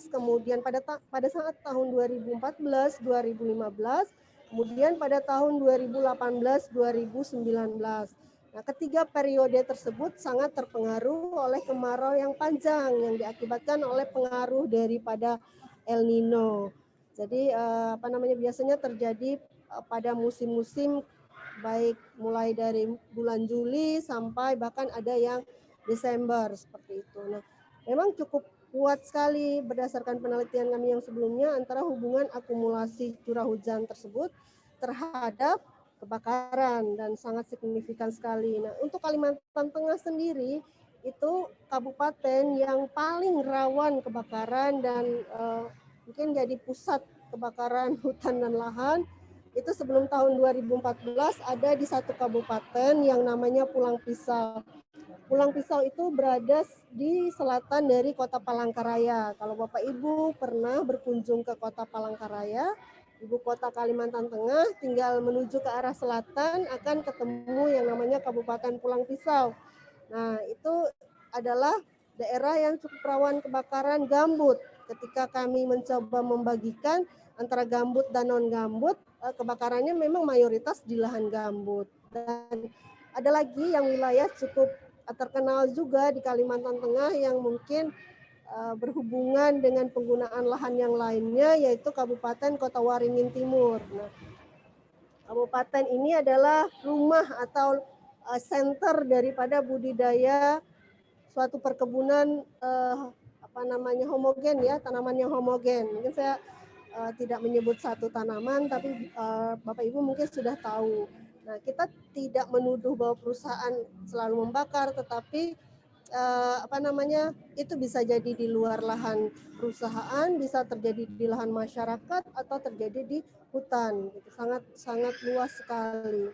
kemudian pada saat tahun 2014, 2015, kemudian pada tahun 2018, 2019. Nah, ketiga periode tersebut sangat terpengaruh oleh kemarau yang panjang yang diakibatkan oleh pengaruh daripada El Nino. Jadi biasanya terjadi pada musim-musim baik mulai dari bulan Juli sampai bahkan ada yang Desember seperti itu. Nah, memang cukup kuat sekali berdasarkan penelitian kami yang sebelumnya antara hubungan akumulasi curah hujan tersebut terhadap kebakaran dan sangat signifikan sekali. Nah, untuk Kalimantan Tengah sendiri itu kabupaten yang paling rawan kebakaran dan mungkin jadi pusat kebakaran hutan dan lahan. Itu sebelum tahun 2014 ada di satu kabupaten yang namanya Pulang Pisau. Pulang Pisau itu berada di selatan dari Kota Palangkaraya. Kalau Bapak Ibu pernah berkunjung ke Kota Palangkaraya, ibu kota Kalimantan Tengah, tinggal menuju ke arah selatan akan ketemu yang namanya Kabupaten Pulang Pisau. Nah, itu adalah daerah yang cukup rawan kebakaran gambut. Ketika kami mencoba membagikan antara gambut dan non-gambut, kebakarannya memang mayoritas di lahan gambut. Dan ada lagi yang wilayah cukup terkenal juga di Kalimantan Tengah yang mungkin berhubungan dengan penggunaan lahan yang lainnya, yaitu Kabupaten Kota Waringin Timur. Nah, kabupaten ini adalah rumah atau center daripada budidaya suatu perkebunan homogen ya, tanaman yang homogen. Mungkin saya tidak menyebut satu tanaman, tapi Bapak Ibu mungkin sudah tahu. Nah, kita tidak menuduh bahwa perusahaan selalu membakar, tetapi itu bisa jadi di luar lahan perusahaan, bisa terjadi di lahan masyarakat atau terjadi di hutan. Gitu. Sangat luas sekali.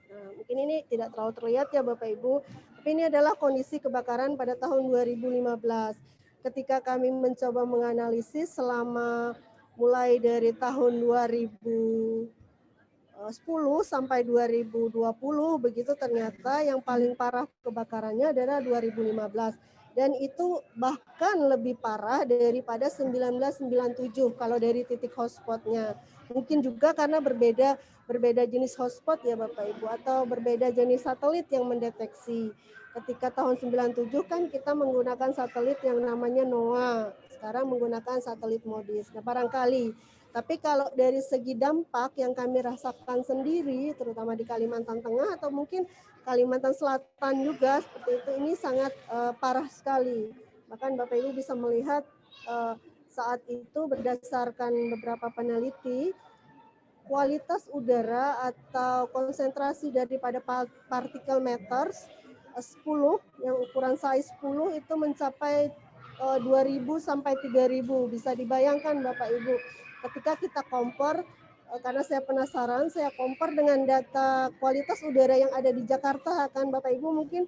Nah, mungkin ini tidak terlalu terlihat ya Bapak Ibu, tapi ini adalah kondisi kebakaran pada tahun 2015. Ketika kami mencoba menganalisis selama mulai dari tahun 2010 sampai 2020, begitu ternyata yang paling parah kebakarannya adalah 2015. Dan itu bahkan lebih parah daripada 1997 kalau dari titik hotspotnya. Mungkin juga karena berbeda jenis hotspot ya Bapak Ibu, atau berbeda jenis satelit yang mendeteksi. Ketika tahun 97 kan kita menggunakan satelit yang namanya NOAA, sekarang menggunakan satelit MODIS. Nah, barangkali, tapi kalau dari segi dampak yang kami rasakan sendiri, terutama di Kalimantan Tengah atau mungkin Kalimantan Selatan juga seperti itu, ini sangat parah sekali. Bahkan Bapak Ibu bisa melihat saat itu berdasarkan beberapa peneliti, kualitas udara atau konsentrasi daripada partikel meters 10 yang ukuran size 10 itu mencapai 2.000 sampai 3.000. Bisa dibayangkan Bapak Ibu, ketika kita compare, karena saya penasaran, saya compare dengan data kualitas udara yang ada di Jakarta, kan Bapak Ibu mungkin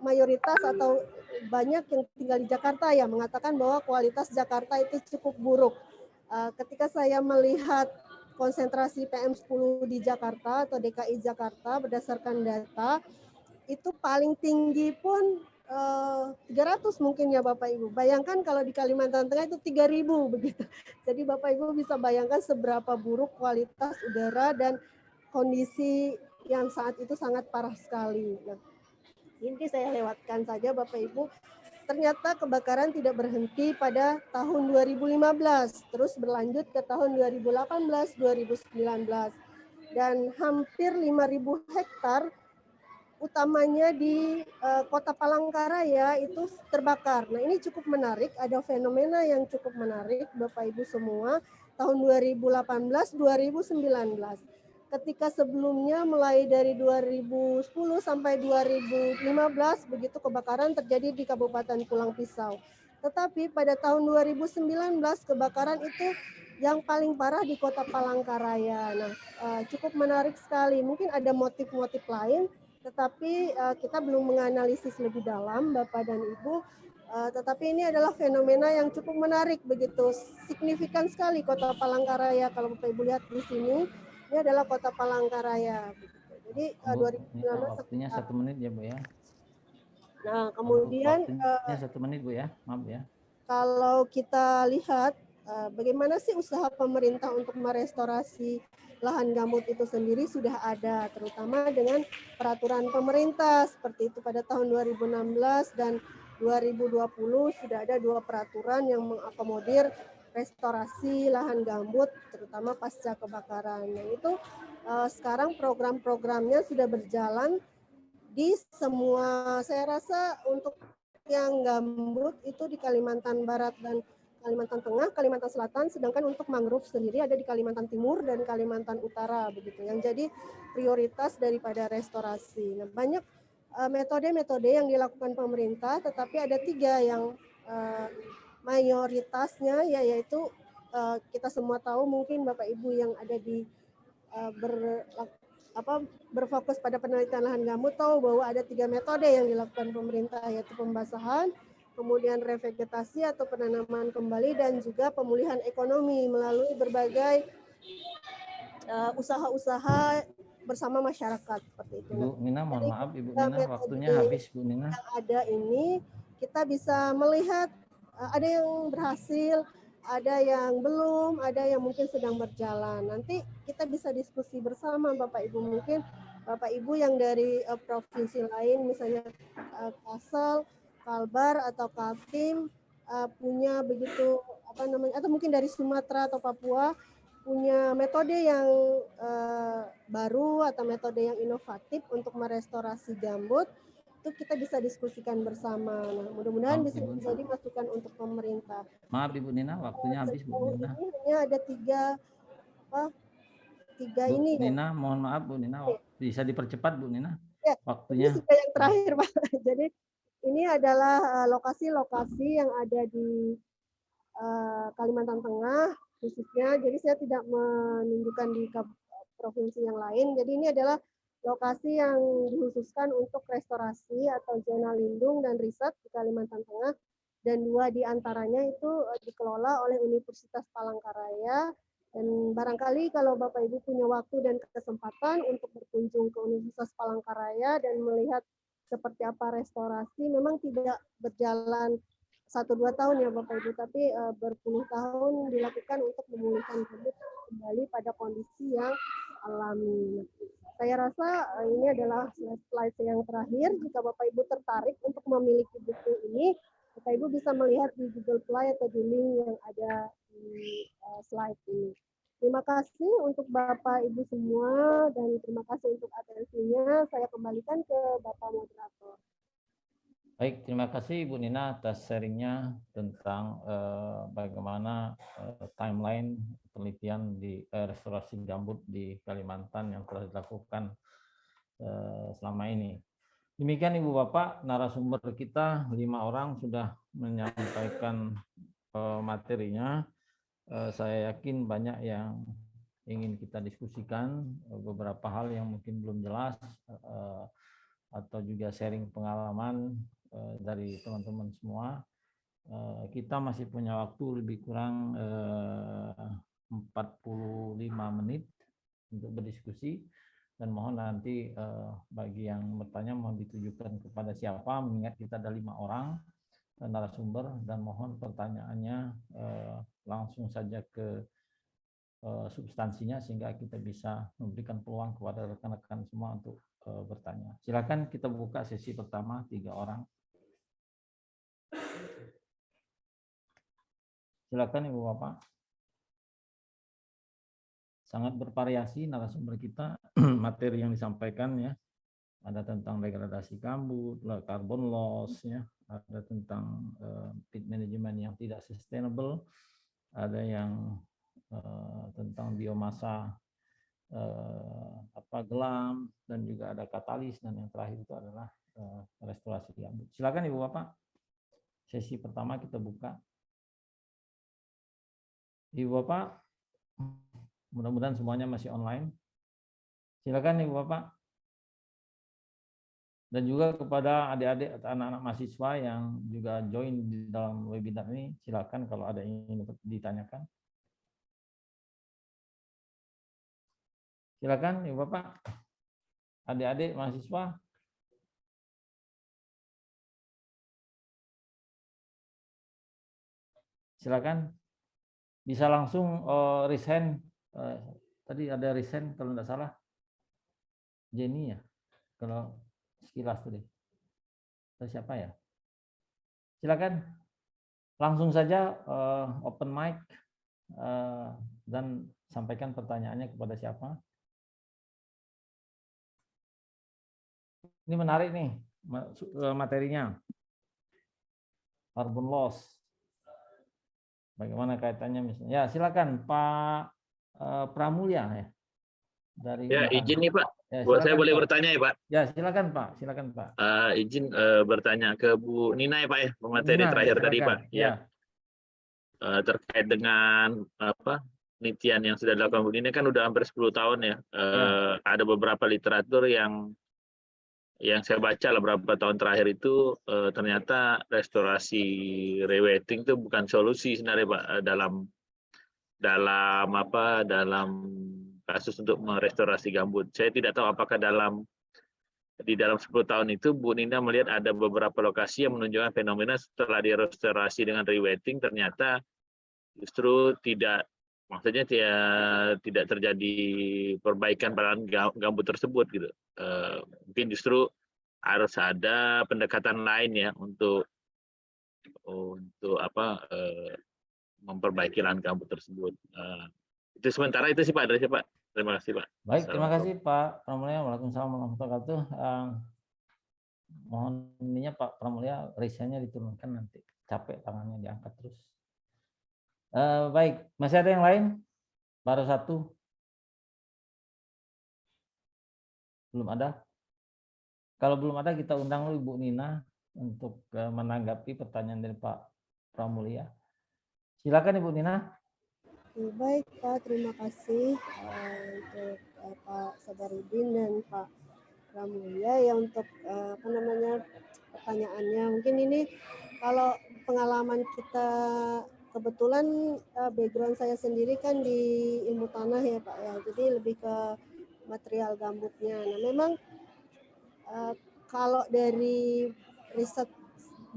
mayoritas atau banyak yang tinggal di Jakarta ya mengatakan bahwa kualitas Jakarta itu cukup buruk. Ketika saya melihat konsentrasi PM10 di Jakarta atau DKI Jakarta berdasarkan data, itu paling tinggi pun 300 mungkin ya Bapak Ibu. Bayangkan kalau di Kalimantan Tengah itu 3.000 begitu. Jadi Bapak Ibu bisa bayangkan seberapa buruk kualitas udara dan kondisi yang saat itu sangat parah sekali. Nah, ini saya lewatkan saja Bapak Ibu. Ternyata kebakaran tidak berhenti pada tahun 2015, terus berlanjut ke tahun 2018, 2019. Dan hampir 5.000 hektar utamanya di Kota Palangkaraya itu terbakar. Nah, ini cukup menarik, ada fenomena yang cukup menarik Bapak Ibu semua tahun 2018 2019. Ketika sebelumnya mulai dari 2010 sampai 2015 begitu kebakaran terjadi di Kabupaten Pulang Pisau. Tetapi pada tahun 2019 kebakaran itu yang paling parah di Kota Palangkaraya. Nah, cukup menarik sekali. Mungkin ada motif-motif lain tetapi kita belum menganalisis lebih dalam Bapak dan Ibu, tetapi ini adalah fenomena yang cukup menarik begitu, signifikan sekali Kota Palangkaraya. Kalau Bapak Ibu lihat di sini, ini adalah Kota Palangkaraya. Jadi 2019 waktunya 1 menit ya Bu ya. Nah kemudian waktunya 1 menit Bu ya, maaf ya. Kalau kita lihat bagaimana sih usaha pemerintah untuk merestorasi lahan gambut itu sendiri sudah ada, terutama dengan peraturan pemerintah seperti itu pada tahun 2016 dan 2020 sudah ada 2 peraturan yang mengakomodir restorasi lahan gambut terutama pasca kebakaran. Yang itu sekarang program-programnya sudah berjalan di semua, saya rasa untuk yang gambut itu di Kalimantan Barat dan Kalimantan Tengah, Kalimantan Selatan, sedangkan untuk mangrove sendiri ada di Kalimantan Timur dan Kalimantan Utara begitu, yang jadi prioritas daripada restorasi. Nah, banyak metode-metode yang dilakukan pemerintah, tetapi ada 3 yang mayoritasnya yaitu kita semua tahu mungkin Bapak Ibu yang ada di berfokus pada penelitian lahan gambut tahu bahwa ada 3 metode yang dilakukan pemerintah, yaitu pembasahan, kemudian revegetasi atau penanaman kembali, dan juga pemulihan ekonomi melalui berbagai usaha-usaha bersama masyarakat seperti itu. Bu Nina, mohon maaf Ibu Nina, waktunya habis Bu Nina. Yang ada ini kita bisa melihat ada yang berhasil, ada yang belum, ada yang mungkin sedang berjalan. Nanti kita bisa diskusi bersama Bapak Ibu, mungkin Bapak Ibu yang dari provinsi lain misalnya Kalsel, Kalbar atau Kaltim punya begitu atau mungkin dari Sumatera atau Papua punya metode yang baru atau metode yang inovatif untuk merestorasi gambut, itu kita bisa diskusikan bersama. Nah, mudah-mudahan bisa menjadi masukan untuk pemerintah. Maaf Ibu Nina, waktunya habis Bu Nina. Ini hanya ada 3 Bu ini Nina, mohon maaf Bu Nina, bisa dipercepat Bu Nina ya, waktunya. Ini sudah yang terakhir Pak. Jadi ini adalah lokasi-lokasi yang ada di Kalimantan Tengah khususnya. Jadi saya tidak menunjukkan di provinsi yang lain. Jadi ini adalah lokasi yang dikhususkan untuk restorasi atau zona lindung dan riset di Kalimantan Tengah, dan 2 di antaranya itu dikelola oleh Universitas Palangkaraya. Dan barangkali kalau Bapak Ibu punya waktu dan kesempatan untuk berkunjung ke Universitas Palangkaraya dan melihat seperti apa restorasi, memang tidak berjalan 1-2 tahun ya Bapak Ibu, tapi berpuluh tahun dilakukan untuk memulihkan gambut kembali pada kondisi yang alami. Saya rasa ini adalah slide yang terakhir. Jika Bapak Ibu tertarik untuk memiliki buku ini, Bapak Ibu bisa melihat di Google Play atau di link yang ada di slide ini. Terima kasih untuk Bapak Ibu semua dan terima kasih untuk atensinya. Saya kembalikan ke Bapak Moderator. Baik, terima kasih Ibu Nina atas sharingnya tentang bagaimana timeline penelitian di restorasi gambut di Kalimantan yang telah dilakukan selama ini. Demikian Ibu Bapak, narasumber kita 5 orang sudah menyampaikan materinya. Saya yakin banyak yang ingin kita diskusikan, beberapa hal yang mungkin belum jelas, atau juga sharing pengalaman dari teman-teman semua. Kita masih punya waktu lebih kurang 45 menit untuk berdiskusi, dan mohon nanti bagi yang bertanya mohon ditujukan kepada siapa, mengingat kita ada 5 orang narasumber, dan mohon pertanyaannya langsung saja ke substansinya sehingga kita bisa memberikan peluang kepada rekan-rekan semua untuk bertanya. Silakan kita buka sesi pertama 3 orang. Silakan Ibu Bapak. Sangat bervariasi narasumber kita, materi yang disampaikan ya. Ada tentang degradasi gambut, carbon loss ya, ada tentang peat management yang tidak sustainable, ada yang tentang biomasa gelam, dan juga ada katalis, dan yang terakhir itu adalah restorasi gambut. Silakan Ibu Bapak. Sesi pertama kita buka. Ibu Bapak, mudah-mudahan semuanya masih online. Silakan Ibu Bapak. Dan juga kepada adik-adik atau anak-anak mahasiswa yang juga join di dalam webinar ini, silakan kalau ada yang ingin ditanyakan. Silakan Ibu Bapak. Adik-adik mahasiswa. Silakan. Bisa langsung raise hand. Tadi ada raise hand kalau tidak salah. Jenny ya. Kalau sekilas tadi. Atau siapa ya? Silakan. Langsung saja open mic dan sampaikan pertanyaannya kepada siapa. Ini menarik nih materinya. Carbon loss. Bagaimana kaitannya misalnya? Ya, silakan Pak Pramulya ya. Dari ya, izin nih Pak. Ya, Saya boleh Pak. bertanya ya Pak? Ya, silakan Pak. Silakan Pak. Izin bertanya ke Bu Nina ya Pak ya, pemateri Nina, terakhir silakan. tadi Pak. Ya. Terkait dengan penelitian yang sudah dilakukan Bu Nina, kan udah hampir 10 tahun ya. Ada beberapa literatur yang saya baca lah beberapa tahun terakhir itu ternyata restorasi rewetting itu bukan solusi sebenarnya Pak dalam kasus untuk merestorasi gambut. Saya tidak tahu apakah di dalam 10 tahun itu Bu Nina melihat ada beberapa lokasi yang menunjukkan fenomena setelah direstorasi dengan rewetting ternyata justru tidak terjadi perbaikan pada gambut tersebut gitu. Mungkin justru harus ada pendekatan lain ya untuk memperbaiki lahan gambut tersebut. Itu sementara itu sih Pak, dari Pak. Terima kasih Pak. Baik, terima kasih Pak Pramulya. Waalaikumsalam warahmatullahi wabarakatuh. Mohon ininya Pak Pramulya, raise-nya diturunkan nanti. Capek tangannya diangkat terus. Baik, masih ada yang lain? Baru satu? Belum ada? Kalau belum ada, kita undang dulu Ibu Nina untuk menanggapi pertanyaan dari Pak Pramulya. Silakan Ibu Nina. Baik Pak, terima kasih untuk Pak Sabarudin dan Pak Pramulya ya untuk pertanyaannya. Mungkin ini kalau pengalaman kita, kebetulan background saya sendiri kan di ilmu tanah ya Pak ya, jadi lebih ke material gambutnya. Nah memang kalau dari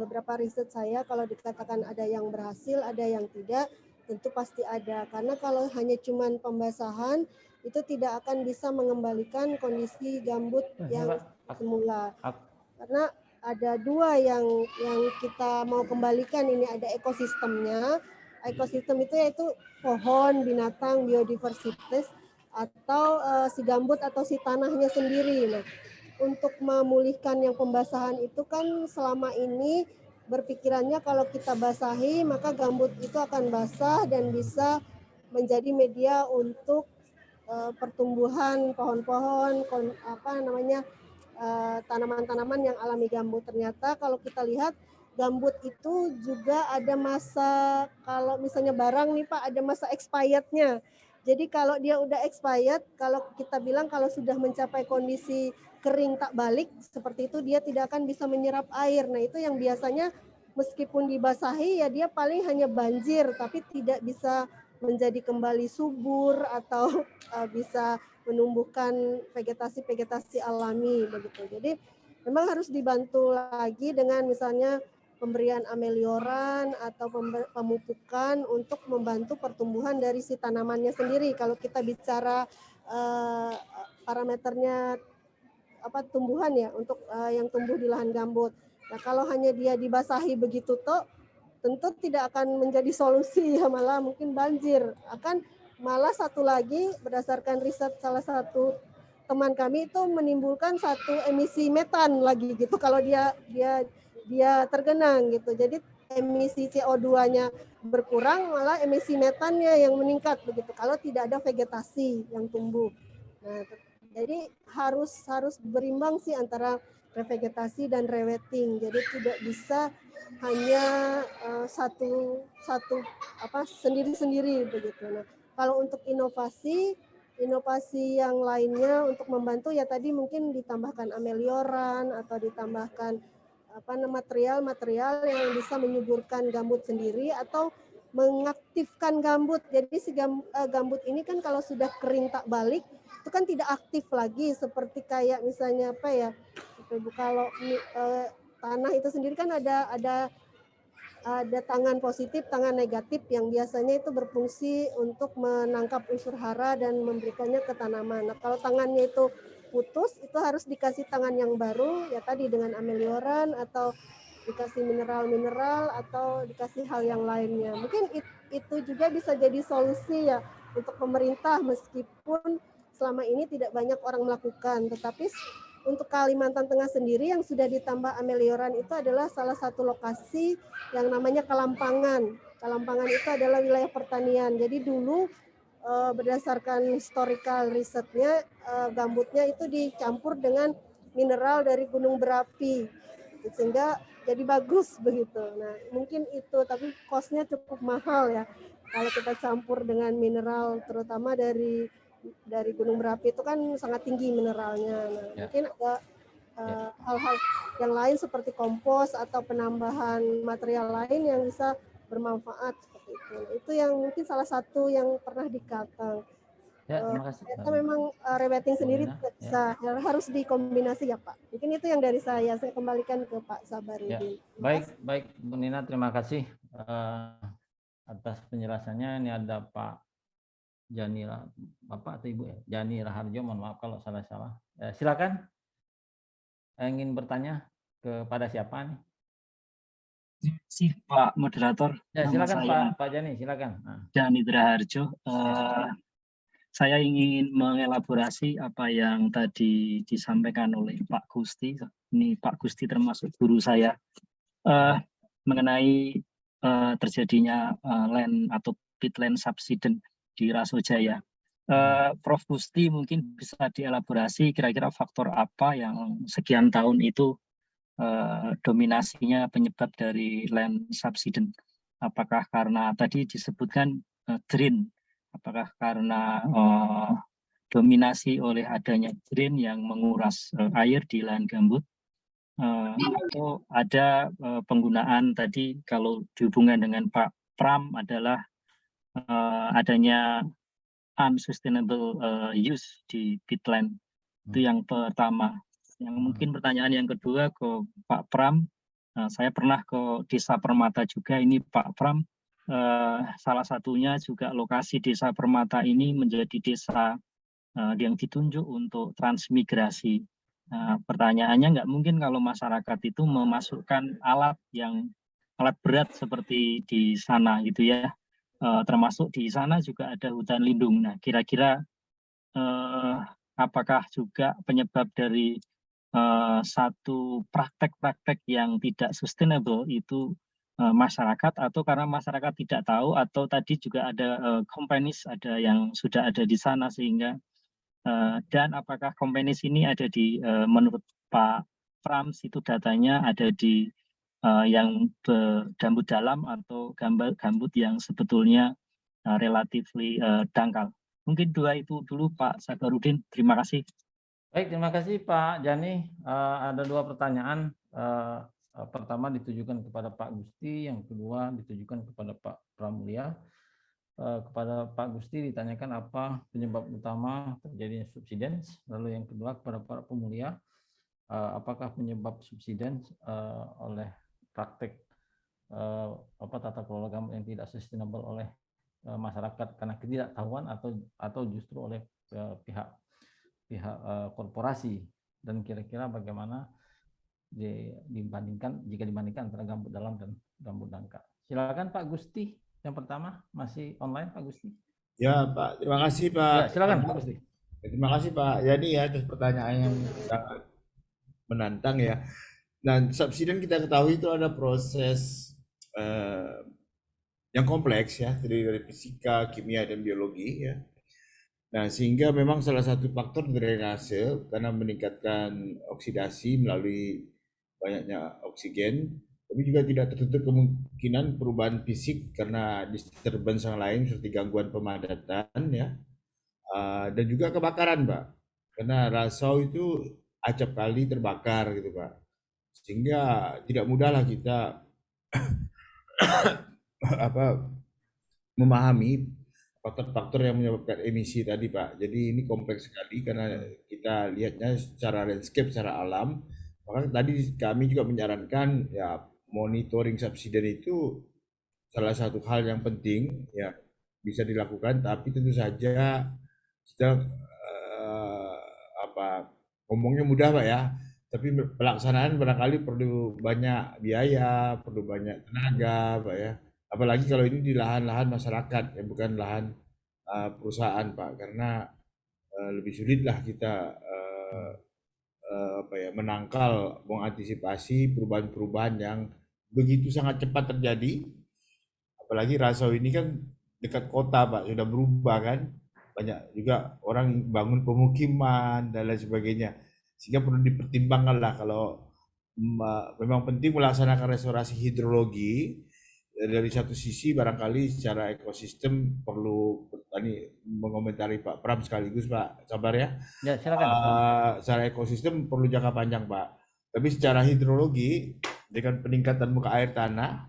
beberapa riset saya, kalau dikatakan ada yang berhasil, ada yang tidak, tentu pasti ada. Karena kalau hanya cuman pembasahan, itu tidak akan bisa mengembalikan kondisi gambut yang semula. Karena ada dua yang kita mau kembalikan, ini ada ekosistemnya. Ekosistem itu yaitu pohon, binatang, biodiversitas, atau si gambut atau si tanahnya sendiri. Nah, untuk memulihkan yang pembasahan itu kan selama ini berpikirannya kalau kita basahi maka gambut itu akan basah dan bisa menjadi media untuk pertumbuhan pohon-pohon, tanaman-tanaman yang alami gambut. Ternyata kalau kita lihat gambut itu juga ada masa, kalau misalnya barang nih Pak, ada masa expirednya. Jadi kalau dia udah expired, kalau kita bilang kalau sudah mencapai kondisi kering tak balik seperti itu, dia tidak akan bisa menyerap air. Nah itu yang biasanya meskipun dibasahi ya dia paling hanya banjir, tapi tidak bisa menjadi kembali subur atau bisa menumbuhkan vegetasi-vegetasi alami begitu. Jadi memang harus dibantu lagi dengan misalnya pemberian amelioran atau pemupukan untuk membantu pertumbuhan dari si tanamannya sendiri. Kalau kita bicara parameternya tumbuhan ya untuk yang tumbuh di lahan gambut. Nah, kalau hanya dia dibasahi begitu toh tentu tidak akan menjadi solusi ya, malah mungkin banjir. Akan malah satu lagi berdasarkan riset salah satu teman kami itu menimbulkan satu emisi metan lagi gitu kalau dia tergenang gitu. Jadi emisi CO2-nya berkurang, malah emisi metannya yang meningkat begitu kalau tidak ada vegetasi yang tumbuh. Nah, jadi harus berimbang sih antara revegetasi dan rewetting. Jadi tidak bisa hanya satu sendiri-sendiri begitu. Nah, kalau untuk inovasi yang lainnya untuk membantu ya tadi mungkin ditambahkan amelioran atau ditambahkan material yang bisa menyuburkan gambut sendiri atau mengaktifkan gambut. Jadi si gambut ini kan kalau sudah kering tak balik itu kan tidak aktif lagi seperti kayak misalnya kalau tanah itu sendiri kan ada tangan positif, tangan negatif yang biasanya itu berfungsi untuk menangkap unsur hara dan memberikannya ke tanaman. Nah, kalau tangannya itu putus, itu harus dikasih tangan yang baru, ya tadi dengan amelioran atau dikasih mineral-mineral atau dikasih hal yang lainnya. Mungkin itu juga bisa jadi solusi ya untuk pemerintah meskipun selama ini tidak banyak orang melakukan, tetapi untuk Kalimantan Tengah sendiri yang sudah ditambah amelioran itu adalah salah satu lokasi yang namanya Kalampangan. Kalampangan itu adalah wilayah pertanian. Jadi dulu berdasarkan historical risetnya gambutnya itu dicampur dengan mineral dari gunung berapi sehingga jadi bagus begitu. Nah mungkin itu tapi cost-nya cukup mahal ya kalau kita campur dengan mineral terutama dari gunung berapi itu kan sangat tinggi mineralnya. Nah, mungkin ada hal-hal yang lain seperti kompos atau penambahan material lain yang bisa bermanfaat seperti itu. Nah, itu yang mungkin salah satu yang pernah dikatakan. Ya, terima kasih. Ternyata memang rewetting sendiri tidak bisa, harus dikombinasi ya Pak. Mungkin itu yang dari saya kembalikan ke Pak Sabarudin. Ya, baik Bu Nina, terima kasih atas penjelasannya. Ini ada Pak Janila, Bapak atau Ibu ya? Jani Raharjo, mohon maaf kalau salah-salah. Silakan. Ingin bertanya kepada siapa nih? Si Pak Moderator. Ya, silakan Pak Jani, silakan. Jani Raharjo. Saya ingin mengelaborasi apa yang tadi disampaikan oleh Pak Gusti. Ini Pak Gusti termasuk guru saya mengenai terjadinya land atau peatland subsidence di Rasojaya. Prof. Gusti mungkin bisa dielaborasi kira-kira faktor apa yang sekian tahun itu dominasinya penyebab dari land subsidence. Apakah karena tadi disebutkan drain, apakah karena dominasi oleh adanya drain yang menguras air di lahan gambut, atau ada penggunaan tadi kalau dihubungkan dengan Pak Pram adalah adanya unsustainable use di peatland. Itu yang pertama. Yang mungkin pertanyaan yang kedua ke Pak Pram, saya pernah ke Desa Permata juga. Ini Pak Pram, salah satunya juga lokasi Desa Permata ini menjadi desa yang ditunjuk untuk transmigrasi. Pertanyaannya nggak mungkin kalau masyarakat itu memasukkan alat berat seperti di sana gitu ya. Termasuk di sana juga ada hutan lindung. Nah, kira-kira apakah juga penyebab dari satu praktek-praktek yang tidak sustainable itu masyarakat, atau karena masyarakat tidak tahu, atau tadi juga ada companies ada yang sudah ada di sana sehingga dan apakah companies ini ada di menurut Pak Frams itu datanya ada di yang gambut dalam atau gambut yang sebetulnya relatively dangkal. Mungkin dua itu dulu Pak Sabarudin. Terima kasih. Baik, terima kasih Pak Jani. Ada dua pertanyaan. Pertama ditujukan kepada Pak Gusti, yang kedua ditujukan kepada Pak Pramulya. Kepada Pak Gusti ditanyakan apa penyebab utama terjadinya subsidence, lalu yang kedua kepada Pak Pramulya, apakah penyebab subsidence oleh praktek tata kelola gambut yang tidak sustainable oleh masyarakat karena ketidaktahuan atau justru oleh pihak korporasi, dan kira-kira bagaimana jika dibandingkan antara gambut dalam dan gambut dangkal. Silakan Pak Gusti, yang pertama masih online Pak Gusti. Ya Pak, terima kasih Pak. Ya, silakan Pak Gusti. Terima kasih Pak. Jadi ya atas pertanyaan yang sangat menantang ya. Nah, subsiden kita ketahui itu ada proses yang kompleks ya, terdiri dari fisika, kimia, dan biologi ya. Nah, sehingga memang salah satu faktor drainase karena meningkatkan oksidasi melalui banyaknya oksigen, tapi juga tidak tertutup kemungkinan perubahan fisik karena disturbance yang lain seperti gangguan pemadatan ya, dan juga kebakaran Pak, karena rasau itu acap kali terbakar gitu Pak, sehingga tidak mudahlah kita memahami faktor-faktor yang menyebabkan emisi tadi Pak. Jadi ini kompleks sekali karena kita lihatnya secara landscape, secara alam. Maka tadi kami juga menyarankan ya monitoring subsiden itu salah satu hal yang penting ya, bisa dilakukan, tapi tentu saja kita ngomongnya mudah Pak ya, tapi pelaksanaan barangkali perlu banyak biaya, perlu banyak tenaga Pak ya. Apalagi kalau ini di lahan-lahan masyarakat ya, bukan lahan perusahaan Pak, karena lebih sulit lah kita menangkal, mengantisipasi perubahan-perubahan yang begitu sangat cepat terjadi. Apalagi Rasau ini kan dekat kota Pak, sudah berubah kan, banyak juga orang bangun pemukiman dan lain sebagainya, sehingga perlu dipertimbangkan lah kalau memang penting melaksanakan restorasi hidrologi. Dari satu sisi barangkali secara ekosistem perlu, tadi mengomentari Pak Pram sekaligus Pak, sabar ya. Ya, silakan. Secara ekosistem perlu jangka panjang Pak, tapi secara hidrologi dengan peningkatan muka air tanah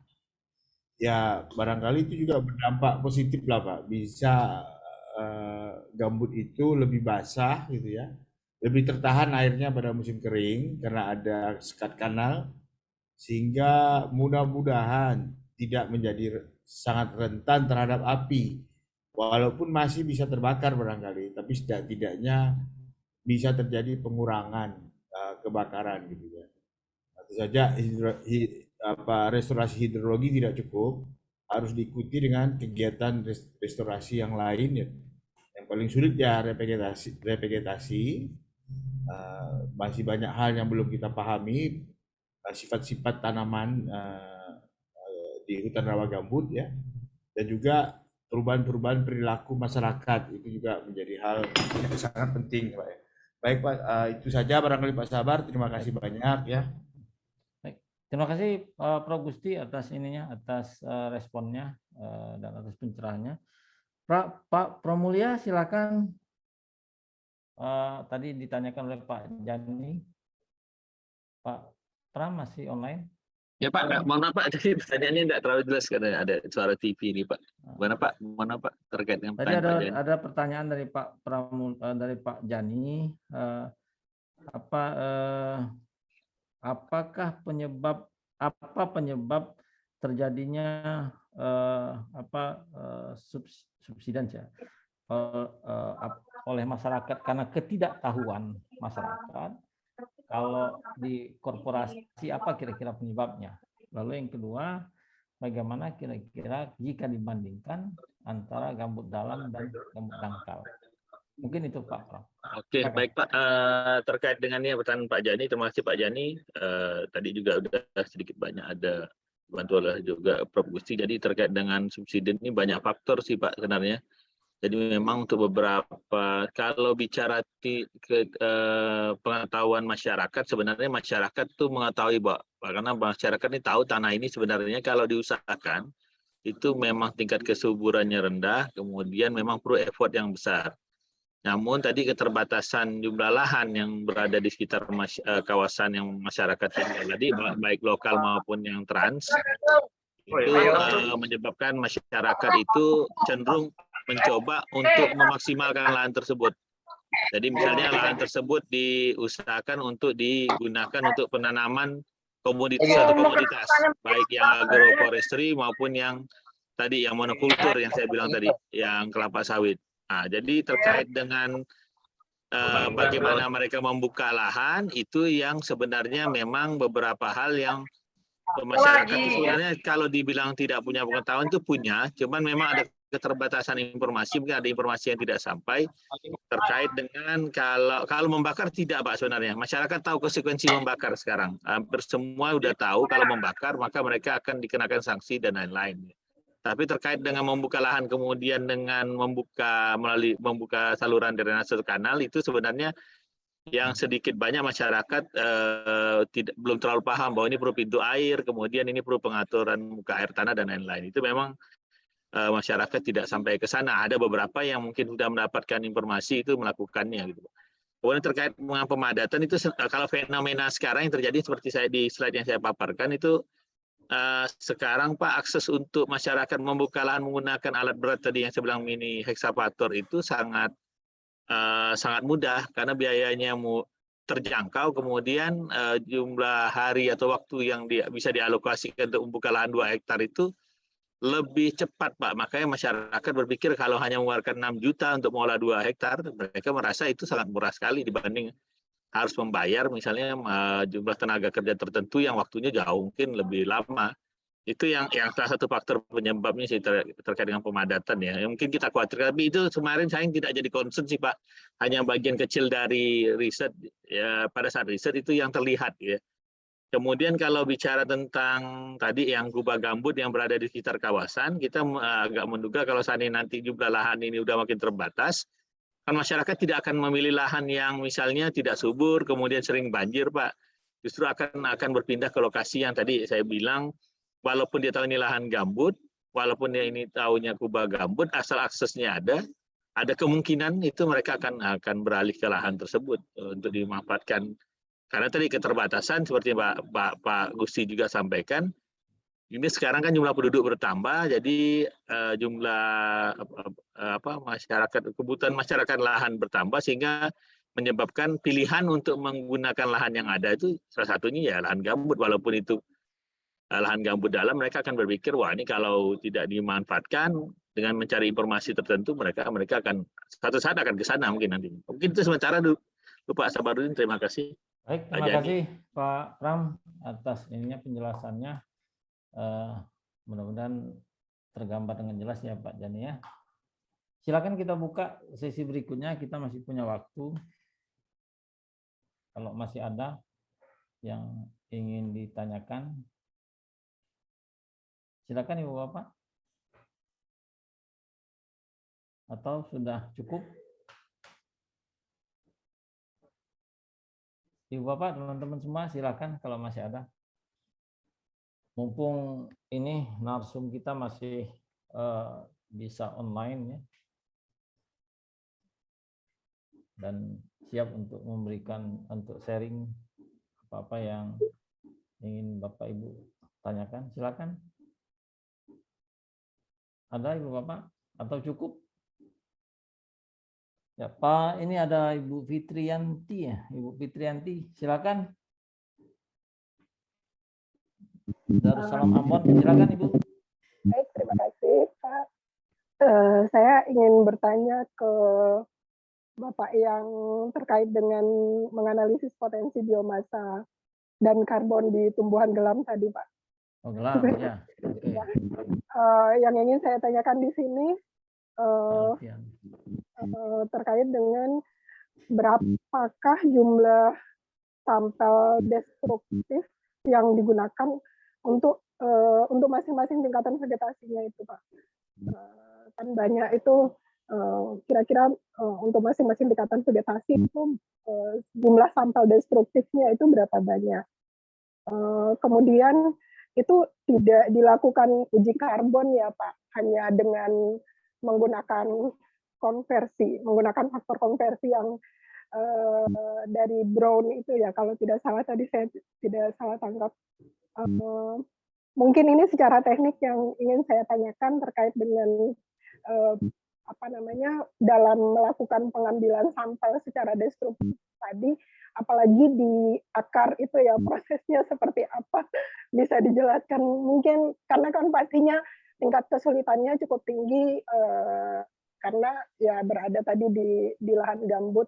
ya barangkali itu juga berdampak positif lah Pak, bisa gambut itu lebih basah gitu ya, lebih tertahan airnya pada musim kering karena ada sekat kanal, sehingga mudah-mudahan tidak menjadi sangat rentan terhadap api, walaupun masih bisa terbakar barangkali, tapi setidaknya bisa terjadi pengurangan kebakaran gitu ya. Tentu saja restorasi hidrologi tidak cukup, harus diikuti dengan kegiatan restorasi yang lain ya. Yang paling sulit ya revegetasi. Masih banyak hal yang belum kita pahami, sifat-sifat tanaman di hutan rawa gambut ya, dan juga perubahan-perubahan perilaku masyarakat itu juga menjadi hal yang sangat penting Pak. Baik Pak, itu saja barangkali Pak Sabar, terima kasih banyak ya. Baik, terima kasih Prof Gusti atas atas responnya dan atas pencerahannya. Pak Pramulya silakan. Tadi ditanyakan oleh Pak Jani. Pak Pram masih online? Ya Pak, mohon maaf Pak, jadi pertanyaannya tidak terlalu jelas karena ada suara TV ini Pak. Mana Pak terkait dengan tadi ada pertanyaan dari Pak dari Pak Jani, apakah penyebab terjadinya subsidence ya oleh masyarakat karena ketidaktahuan masyarakat. Kalau di korporasi apa kira-kira penyebabnya? Lalu yang kedua, bagaimana kira-kira jika dibandingkan antara gambut dalam dan gambut dangkal? Mungkin itu Pak Pram. Oke, baik Pak. Terkait dengan pertanyaan Pak Jani, terima kasih Pak Jani. Tadi juga sudah sedikit banyak ada bantu oleh juga Prof Gusti. Jadi terkait dengan subsidi ini banyak faktor sih Pak sebenarnya. Jadi memang untuk beberapa, kalau bicara pengetahuan masyarakat, sebenarnya masyarakat tuh mengetahui Pak, karena masyarakat ini tahu tanah ini sebenarnya kalau diusahakan itu memang tingkat kesuburannya rendah, kemudian memang perlu effort yang besar. Namun tadi keterbatasan jumlah lahan yang berada di sekitar kawasan yang masyarakat tinggal tadi, baik lokal maupun yang trans, itu menyebabkan masyarakat itu cenderung mencoba untuk memaksimalkan lahan tersebut. Jadi misalnya lahan tersebut diusahakan untuk digunakan untuk penanaman suatu komoditas, baik yang agroforestry maupun yang tadi yang monokultur yang saya bilang tadi, yang kelapa sawit. Nah, jadi terkait dengan bagaimana mereka membuka lahan, itu yang sebenarnya memang beberapa hal yang masyarakat sebenarnya kalau dibilang tidak punya pengetahuan itu punya, cuman memang ada keterbatasan informasi, mungkin ada informasi yang tidak sampai terkait dengan kalau membakar tidak Pak sebenarnya. Masyarakat tahu konsekuensi membakar sekarang. Hampir semua udah tahu kalau membakar maka mereka akan dikenakan sanksi dan lain-lain. Tapi terkait dengan membuka lahan kemudian dengan membuka saluran drainase kanal itu sebenarnya yang sedikit banyak masyarakat belum terlalu paham bahwa ini perlu pintu air, kemudian ini perlu pengaturan muka air tanah dan lain-lain. Itu memang masyarakat tidak sampai ke sana. Ada beberapa yang mungkin sudah mendapatkan informasi itu melakukannya gitu. Kemudian terkait dengan pemadatan itu kalau fenomena sekarang yang terjadi seperti saya di slide yang saya paparkan itu sekarang Pak akses untuk masyarakat membuka lahan menggunakan alat berat tadi yang saya bilang mini hexavator itu sangat mudah karena biayanya terjangkau, kemudian jumlah hari atau waktu yang bisa dialokasikan untuk membuka lahan 2 hektar itu lebih cepat Pak. Makanya masyarakat berpikir kalau hanya mengeluarkan 6 juta untuk mengolah 2 hektar, mereka merasa itu sangat murah sekali dibanding harus membayar misalnya jumlah tenaga kerja tertentu yang waktunya jauh mungkin lebih lama. Itu yang salah satu faktor penyebabnya sih terkait dengan pemadatan ya. Mungkin kita khawatir, tapi itu kemarin saya tidak jadi concern sih Pak. Hanya bagian kecil dari riset ya, pada saat riset itu yang terlihat ya. Kemudian kalau bicara tentang tadi yang kubah gambut yang berada di sekitar kawasan, kita agak menduga kalau seandainya nanti jumlah lahan ini udah makin terbatas, kan masyarakat tidak akan memilih lahan yang misalnya tidak subur, kemudian sering banjir Pak. Justru akan berpindah ke lokasi yang tadi saya bilang, walaupun dia tahu ini lahan gambut, walaupun dia ini tahunya kubah gambut, asal aksesnya ada kemungkinan itu mereka akan beralih ke lahan tersebut untuk dimanfaatkan. Karena tadi keterbatasan seperti Pak Gusti juga sampaikan, ini sekarang kan jumlah penduduk bertambah, jadi jumlah kebutuhan masyarakat lahan bertambah sehingga menyebabkan pilihan untuk menggunakan lahan yang ada itu salah satunya ya lahan gambut, walaupun itu lahan gambut dalam, mereka akan berpikir wah ini kalau tidak dimanfaatkan dengan mencari informasi tertentu mereka akan satu saat akan ke sana mungkin nanti. Mungkin itu sementara dulu Pak Sabarudin, terima kasih. Baik, terima kasih Pak Pram atas penjelasannya. Mudah-mudahan tergambar dengan jelas ya Pak Jani ya. Silakan kita buka sesi berikutnya, kita masih punya waktu. Kalau masih ada yang ingin ditanyakan, silakan Ibu Bapak. Atau sudah cukup? Ibu Bapak, teman-teman semua silakan kalau masih ada. Mumpung ini narsum kita masih bisa online ya. Dan siap untuk memberikan, untuk sharing apa-apa yang ingin Bapak Ibu tanyakan, silakan. Ada Ibu Bapak atau cukup? Ya, Pak, ini ada Ibu Fitriyanti ya, Ibu Fitriyanti, silakan. Darussalam Ambon, silakan Ibu. Baik, terima kasih Pak. Saya ingin bertanya ke Bapak yang terkait dengan menganalisis potensi biomasa dan karbon di tumbuhan gelam tadi, Pak. Oh, gelam, ya. Okay. Yang ingin saya tanyakan di sini terkait dengan berapakah jumlah sampel destruktif yang digunakan untuk masing-masing tingkatan vegetasinya itu, Pak. Kan banyak itu kira-kira untuk masing-masing tingkatan vegetasi itu jumlah sampel destruktifnya itu berapa banyak. Kemudian itu tidak dilakukan uji karbon ya Pak, hanya dengan menggunakan menggunakan faktor konversi yang dari Brown itu ya, kalau tidak salah tadi saya tidak salah tangkap. Mungkin ini secara teknik yang ingin saya tanyakan terkait dengan dalam melakukan pengambilan sampel secara destruktif tadi, apalagi di akar itu ya, prosesnya seperti apa, bisa dijelaskan mungkin, karena kan pastinya tingkat kesulitannya cukup tinggi karena ya berada tadi di lahan gambut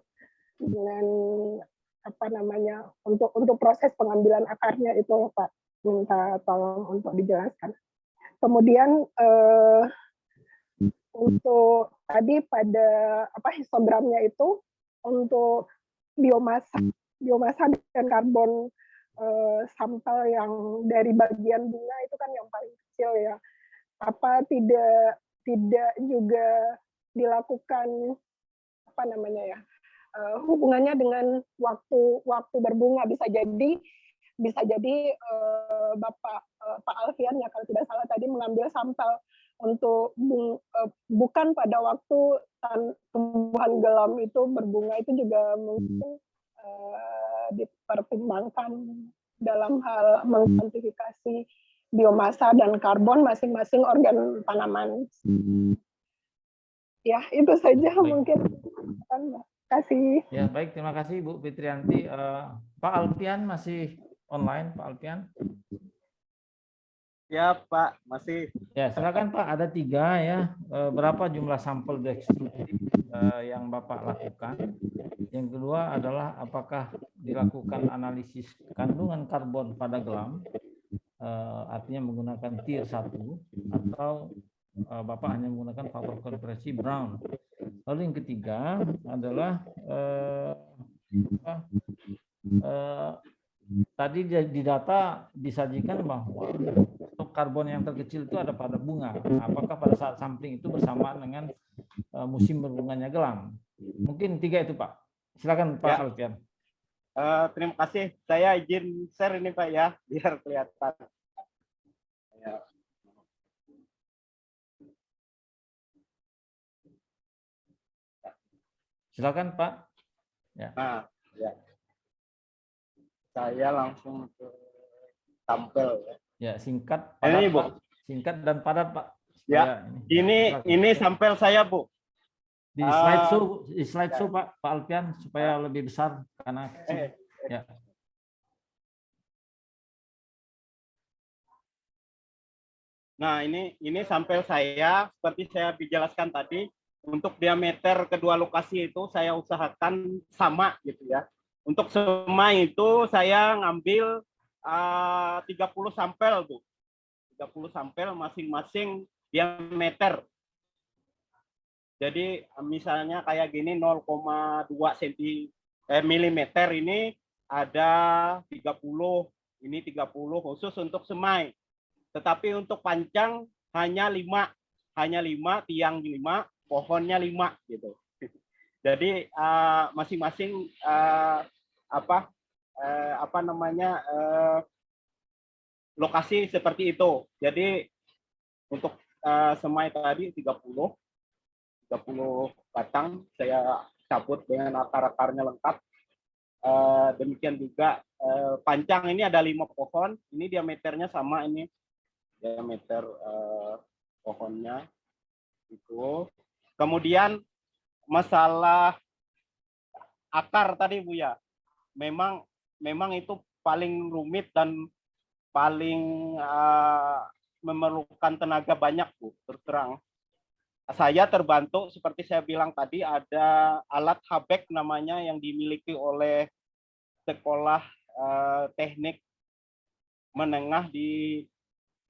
dengan untuk proses pengambilan akarnya itu Pak, minta tolong untuk dijelaskan. Kemudian untuk tadi pada histogramnya itu untuk biomasa dan karbon sampel yang dari bagian bunga itu kan yang paling kecil ya. Apa tidak juga dilakukan hubungannya dengan waktu berbunga, bisa jadi Pak Alfian ya kalau tidak salah tadi mengambil sampel untuk bukan pada waktu tumbuhan gelam itu berbunga, itu juga mungkin dipertimbangkan dalam hal mengkuantifikasi biomasa dan karbon masing-masing organ tanaman. Ya, itu saja mungkin. Terima kasih. Ya, baik, terima kasih Bu Fitrianti. Pak Alfian masih online, Pak Alfian? Ya Pak, masih. Ya, silakan Pak. Ada 3 ya. Berapa jumlah sampel destruktif yang Bapak lakukan? Yang kedua adalah apakah dilakukan analisis kandungan karbon pada gelam, artinya menggunakan tier 1, atau Bapak hanya menggunakan faktor konversi Brown. Lalu yang ketiga adalah tadi di data disajikan bahwa stok karbon yang terkecil itu ada pada bunga. Apakah pada saat sampling itu bersamaan dengan musim berbunganya gelam? Mungkin 3 itu Pak. Silakan Pak Alfian. Terima kasih. Saya izin share ini Pak ya, biar kelihatan. Ya. Silakan Pak. Ya. Nah, ya. Saya langsung ke sampel. Ya, singkat, padat, ini Bu. Pak. Singkat dan padat Pak. Ya, ini sampel saya Bu. Di slideshow Pak Alfian supaya lebih besar karena kecil. Ya. Nah, ini sampel saya seperti saya dijelaskan tadi. Untuk diameter kedua lokasi itu saya usahakan sama gitu ya. Untuk semai itu saya ngambil 30 sampel Bu. 30 sampel masing-masing diameter. Jadi misalnya kayak gini 0,2 mm ini ada 30, ini 30 khusus untuk semai. Tetapi untuk panjang hanya 5, tiang 5, pohonnya 5 gitu. Jadi masing-masing lokasi seperti itu. Jadi untuk semai tadi 30 batang saya cabut dengan akar-akarnya lengkap. Demikian juga panjang ini ada 5 pohon. Ini diameternya sama, ini diameter pohonnya itu. Kemudian masalah akar tadi Bu ya, memang itu paling rumit dan paling memerlukan tenaga banyak Bu, terus. Saya terbantu seperti saya bilang tadi, ada alat Habek namanya yang dimiliki oleh sekolah teknik menengah di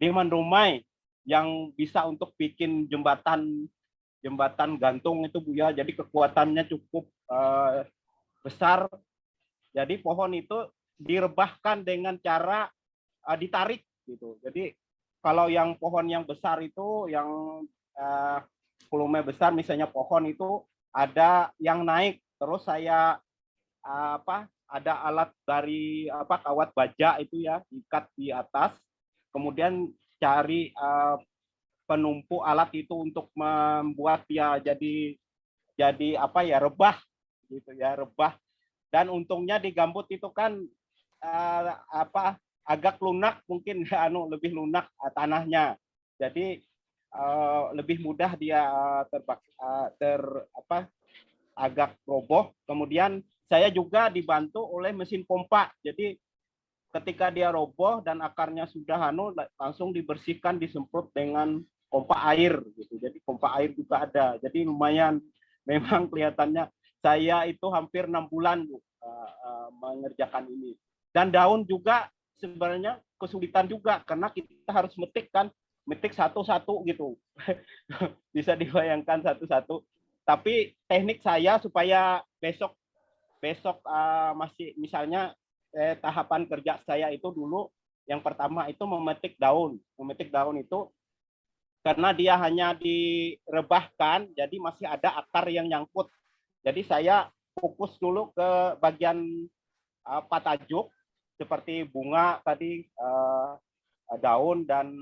Mandumai yang bisa untuk bikin jembatan gantung itu Bu ya. Jadi kekuatannya cukup besar. Jadi pohon itu direbahkan dengan cara ditarik gitu. Jadi kalau yang pohon yang besar itu yang volume besar, misalnya pohon itu ada yang naik, terus saya ada alat dari kawat baja itu ya, ikat di atas, kemudian cari penumpu alat itu untuk membuat dia jadi apa ya, rebah gitu ya, rebah. Dan untungnya di gambut itu kan agak lunak, mungkin lebih lunak tanahnya, jadi lebih mudah dia agak roboh. Kemudian saya juga dibantu oleh mesin pompa, jadi ketika dia roboh dan akarnya sudah langsung dibersihkan, disemprot dengan pompa air gitu. Jadi pompa air juga ada, jadi lumayan. Memang kelihatannya saya itu hampir 6 bulan Bu, mengerjakan ini. Dan daun juga sebenarnya kesulitan juga, karena kita harus metik satu-satu gitu. Bisa dibayangkan satu-satu. Tapi teknik saya supaya besok masih, misalnya tahapan kerja saya itu dulu, yang pertama itu memetik daun. Memetik daun itu karena dia hanya direbahkan, jadi masih ada akar yang nyangkut. Jadi saya fokus dulu ke bagian patajuk, seperti bunga tadi, daun, dan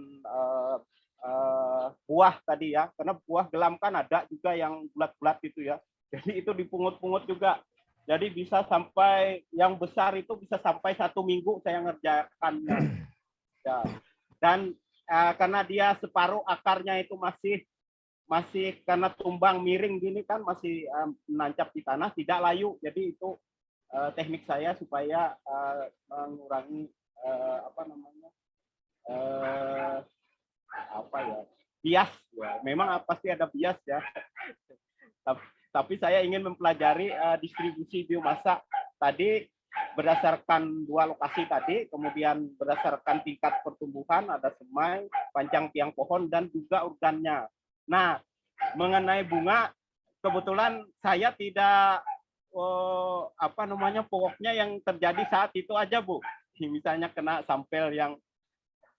buah tadi ya. Karena buah gelam kan ada juga yang bulat-bulat gitu ya. Jadi itu dipungut-pungut juga. Jadi bisa sampai, yang besar itu bisa sampai 1 minggu saya ngerjakannya. Ya. Dan karena dia separuh akarnya itu masih karena tumbang miring gini kan, masih menancap di tanah, tidak layu. Jadi itu teknik saya supaya mengurangi bias ya. Memang pasti ada bias ya. Tapi saya ingin mempelajari distribusi biomasa tadi berdasarkan 2 lokasi tadi, kemudian berdasarkan tingkat pertumbuhan, ada semai, panjang tiang pohon, dan juga organnya. Nah, mengenai bunga, kebetulan saya tidak pokoknya yang terjadi saat itu aja Bu. Misalnya kena sampel yang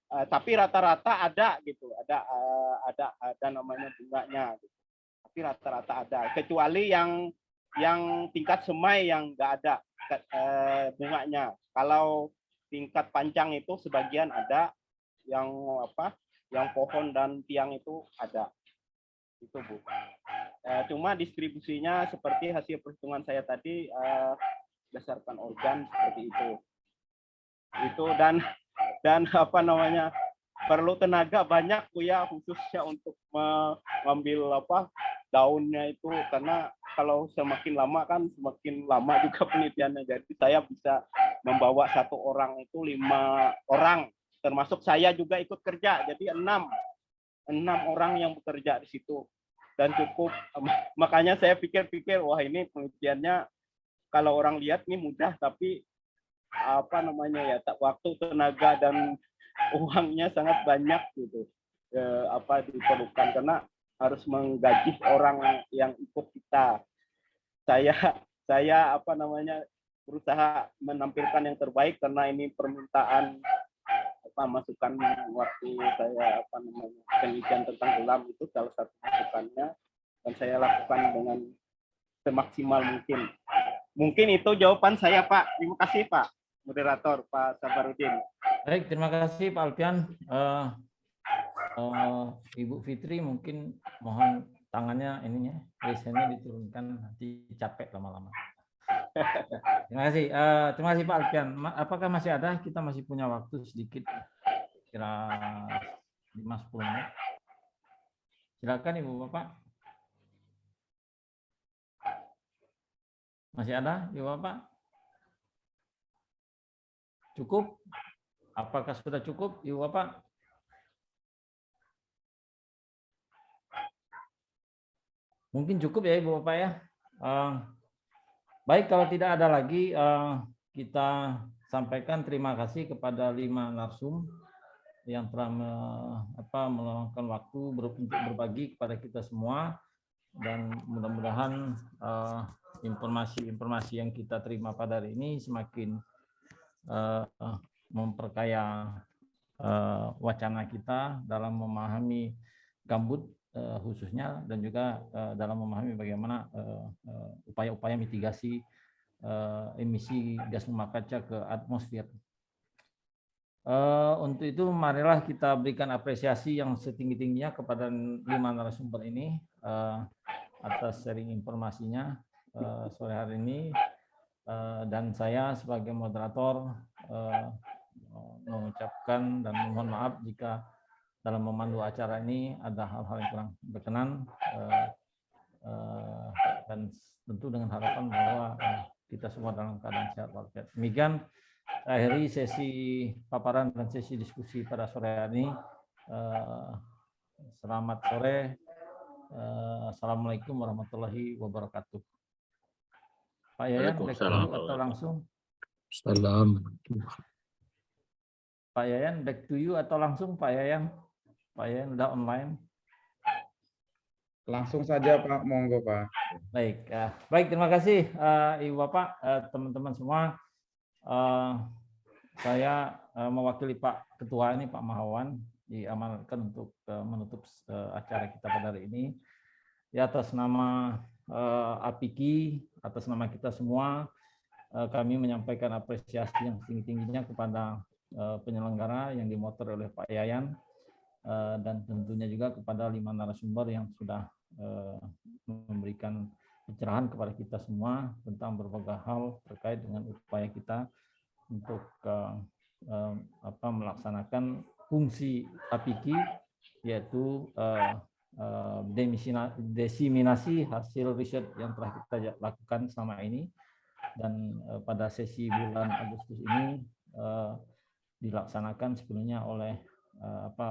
tapi rata-rata ada gitu, ada namanya bunganya gitu. Tapi rata-rata ada, kecuali yang tingkat semai yang nggak ada bunganya. Kalau tingkat panjang itu sebagian ada, yang pohon dan tiang itu ada. Itu Bu. Cuma distribusinya seperti hasil perhitungan saya tadi, berdasarkan organ seperti itu. Itu dan perlu tenaga banyak Bu ya, khususnya untuk mengambil daunnya itu, karena kalau semakin lama kan semakin lama juga penelitiannya. Jadi saya bisa membawa 1 orang itu 5 orang, termasuk saya juga ikut kerja, jadi 6 orang yang bekerja di situ. Dan cukup, makanya saya pikir-pikir, wah ini penelitiannya kalau orang lihat ini mudah, tapi waktu, tenaga, dan uangnya sangat banyak gitu, diperlukan, karena harus menggaji orang yang ikut kita. Saya berusaha menampilkan yang terbaik, karena ini permintaan masukan waktu saya penelitian tentang gelam, itu salah satu masukannya, dan saya lakukan dengan semaksimal mungkin. Mungkin itu jawaban saya Pak. Terima kasih Pak Moderator, Pak Sabarudin. Baik, terima kasih Pak Alfian. Ibu Fitri mungkin mohon tangannya lisennya diturunkan, nanti capek lama-lama. Terima kasih Pak Alfian. Apakah masih ada? Kita masih punya waktu sedikit, kira 5-10 menit. Silakan Ibu Bapak. Masih ada Ibu Bapak? Cukup? Apakah sudah cukup Ibu Bapak? Mungkin cukup ya Ibu Bapak ya. Baik, kalau tidak ada lagi, kita sampaikan terima kasih kepada 5 narsum yang telah meluangkan waktu untuk berbagi kepada kita semua, dan mudah-mudahan informasi-informasi yang kita terima pada hari ini semakin memperkaya wacana kita dalam memahami gambut khususnya, dan juga dalam memahami bagaimana upaya-upaya mitigasi emisi gas rumah kaca ke atmosfer. Untuk itu marilah kita berikan apresiasi yang setinggi-tingginya kepada 5 narasumber ini atas sharing informasinya sore hari ini. Dan saya sebagai moderator mengucapkan dan mohon maaf jika dalam memandu acara ini ada hal-hal yang kurang berkenan, dan tentu dengan harapan bahwa kita semua dalam keadaan sehat walafiat. Demikian akhiri sesi paparan dan sesi diskusi pada sore hari ini. Selamat sore. Assalamualaikum warahmatullahi wabarakatuh. Pak Yayan, back to you atau langsung? Salam. Pak Yayan, back to you atau langsung Pak Yayan? Pak Yayan udah online. Langsung saja Pak, monggo Pak. Baik, baik, terima kasih Ibu Bapak, teman-teman semua. Saya mewakili Pak Ketua ini, Pak Mahawan, diamanatkan untuk menutup acara kita pada hari ini. Di atas nama APIKI, atas nama kita semua, kami menyampaikan apresiasi yang tinggi-tingginya kepada penyelenggara yang dimotor oleh Pak Yayan, dan tentunya juga kepada 5 narasumber yang sudah memberikan pencerahan kepada kita semua tentang berbagai hal terkait dengan upaya kita untuk melaksanakan fungsi APIKI, yaitu desiminasi hasil riset yang telah kita lakukan selama ini, dan pada sesi bulan Agustus ini dilaksanakan sepenuhnya oleh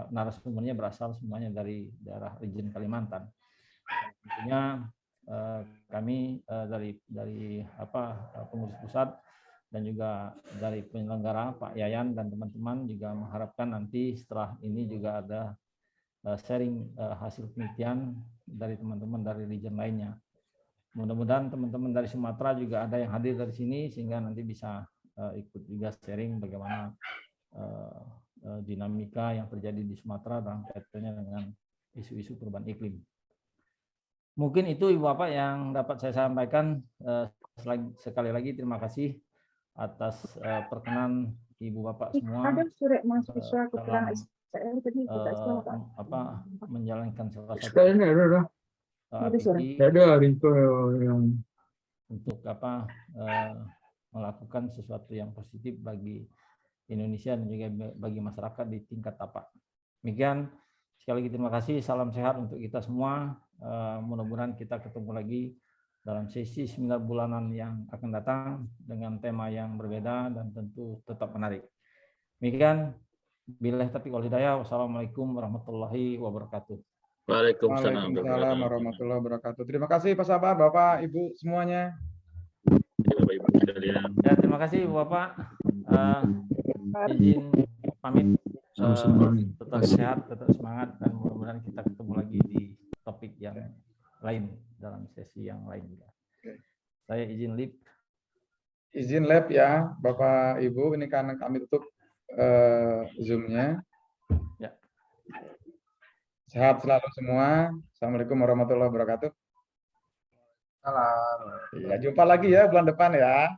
narasumbernya berasal semuanya dari daerah region Kalimantan. Tentunya kami dari pengurus pusat dan juga dari penyelenggara Pak Yayan dan teman-teman juga mengharapkan nanti setelah ini juga ada sharing hasil penelitian dari teman-teman dari region lainnya. Mudah-mudahan teman-teman dari Sumatera juga ada yang hadir dari sini sehingga nanti bisa ikut juga sharing bagaimana dinamika yang terjadi di Sumatera dalam kaitannya dengan isu-isu perubahan iklim. Mungkin itu Ibu Bapak yang dapat saya sampaikan. Sekali lagi terima kasih atas perkenan Ibu Bapak semua dalam menjalankan salah satu untuk melakukan sesuatu yang positif bagi Indonesia dan juga bagi masyarakat di tingkat tapak. Demikian, sekali lagi terima kasih, salam sehat untuk kita semua. Mudah-mudahan kita ketemu lagi dalam sesi 9 bulanan yang akan datang dengan tema yang berbeda dan tentu tetap menarik. Demikian, billahi taufiq wal hidayah. Wassalamualaikum warahmatullahi wabarakatuh. Waalaikumsalam warahmatullahi wabarakatuh. Terima kasih Pak Sabah, Bapak, Ibu semuanya. Ya, terima kasih Bapak. Izin pamit. Tetap sehat, tetap semangat, dan mudah-mudahan kita ketemu lagi di topik yang lain dalam sesi yang lain juga. Saya izin lab. Izin lab ya, Bapak Ibu. Ini karena kami tutup Zoom-nya. Ya. Sehat selalu semua. Assalamualaikum warahmatullahi wabarakatuh. Salam. Ya, jumpa lagi ya bulan depan ya.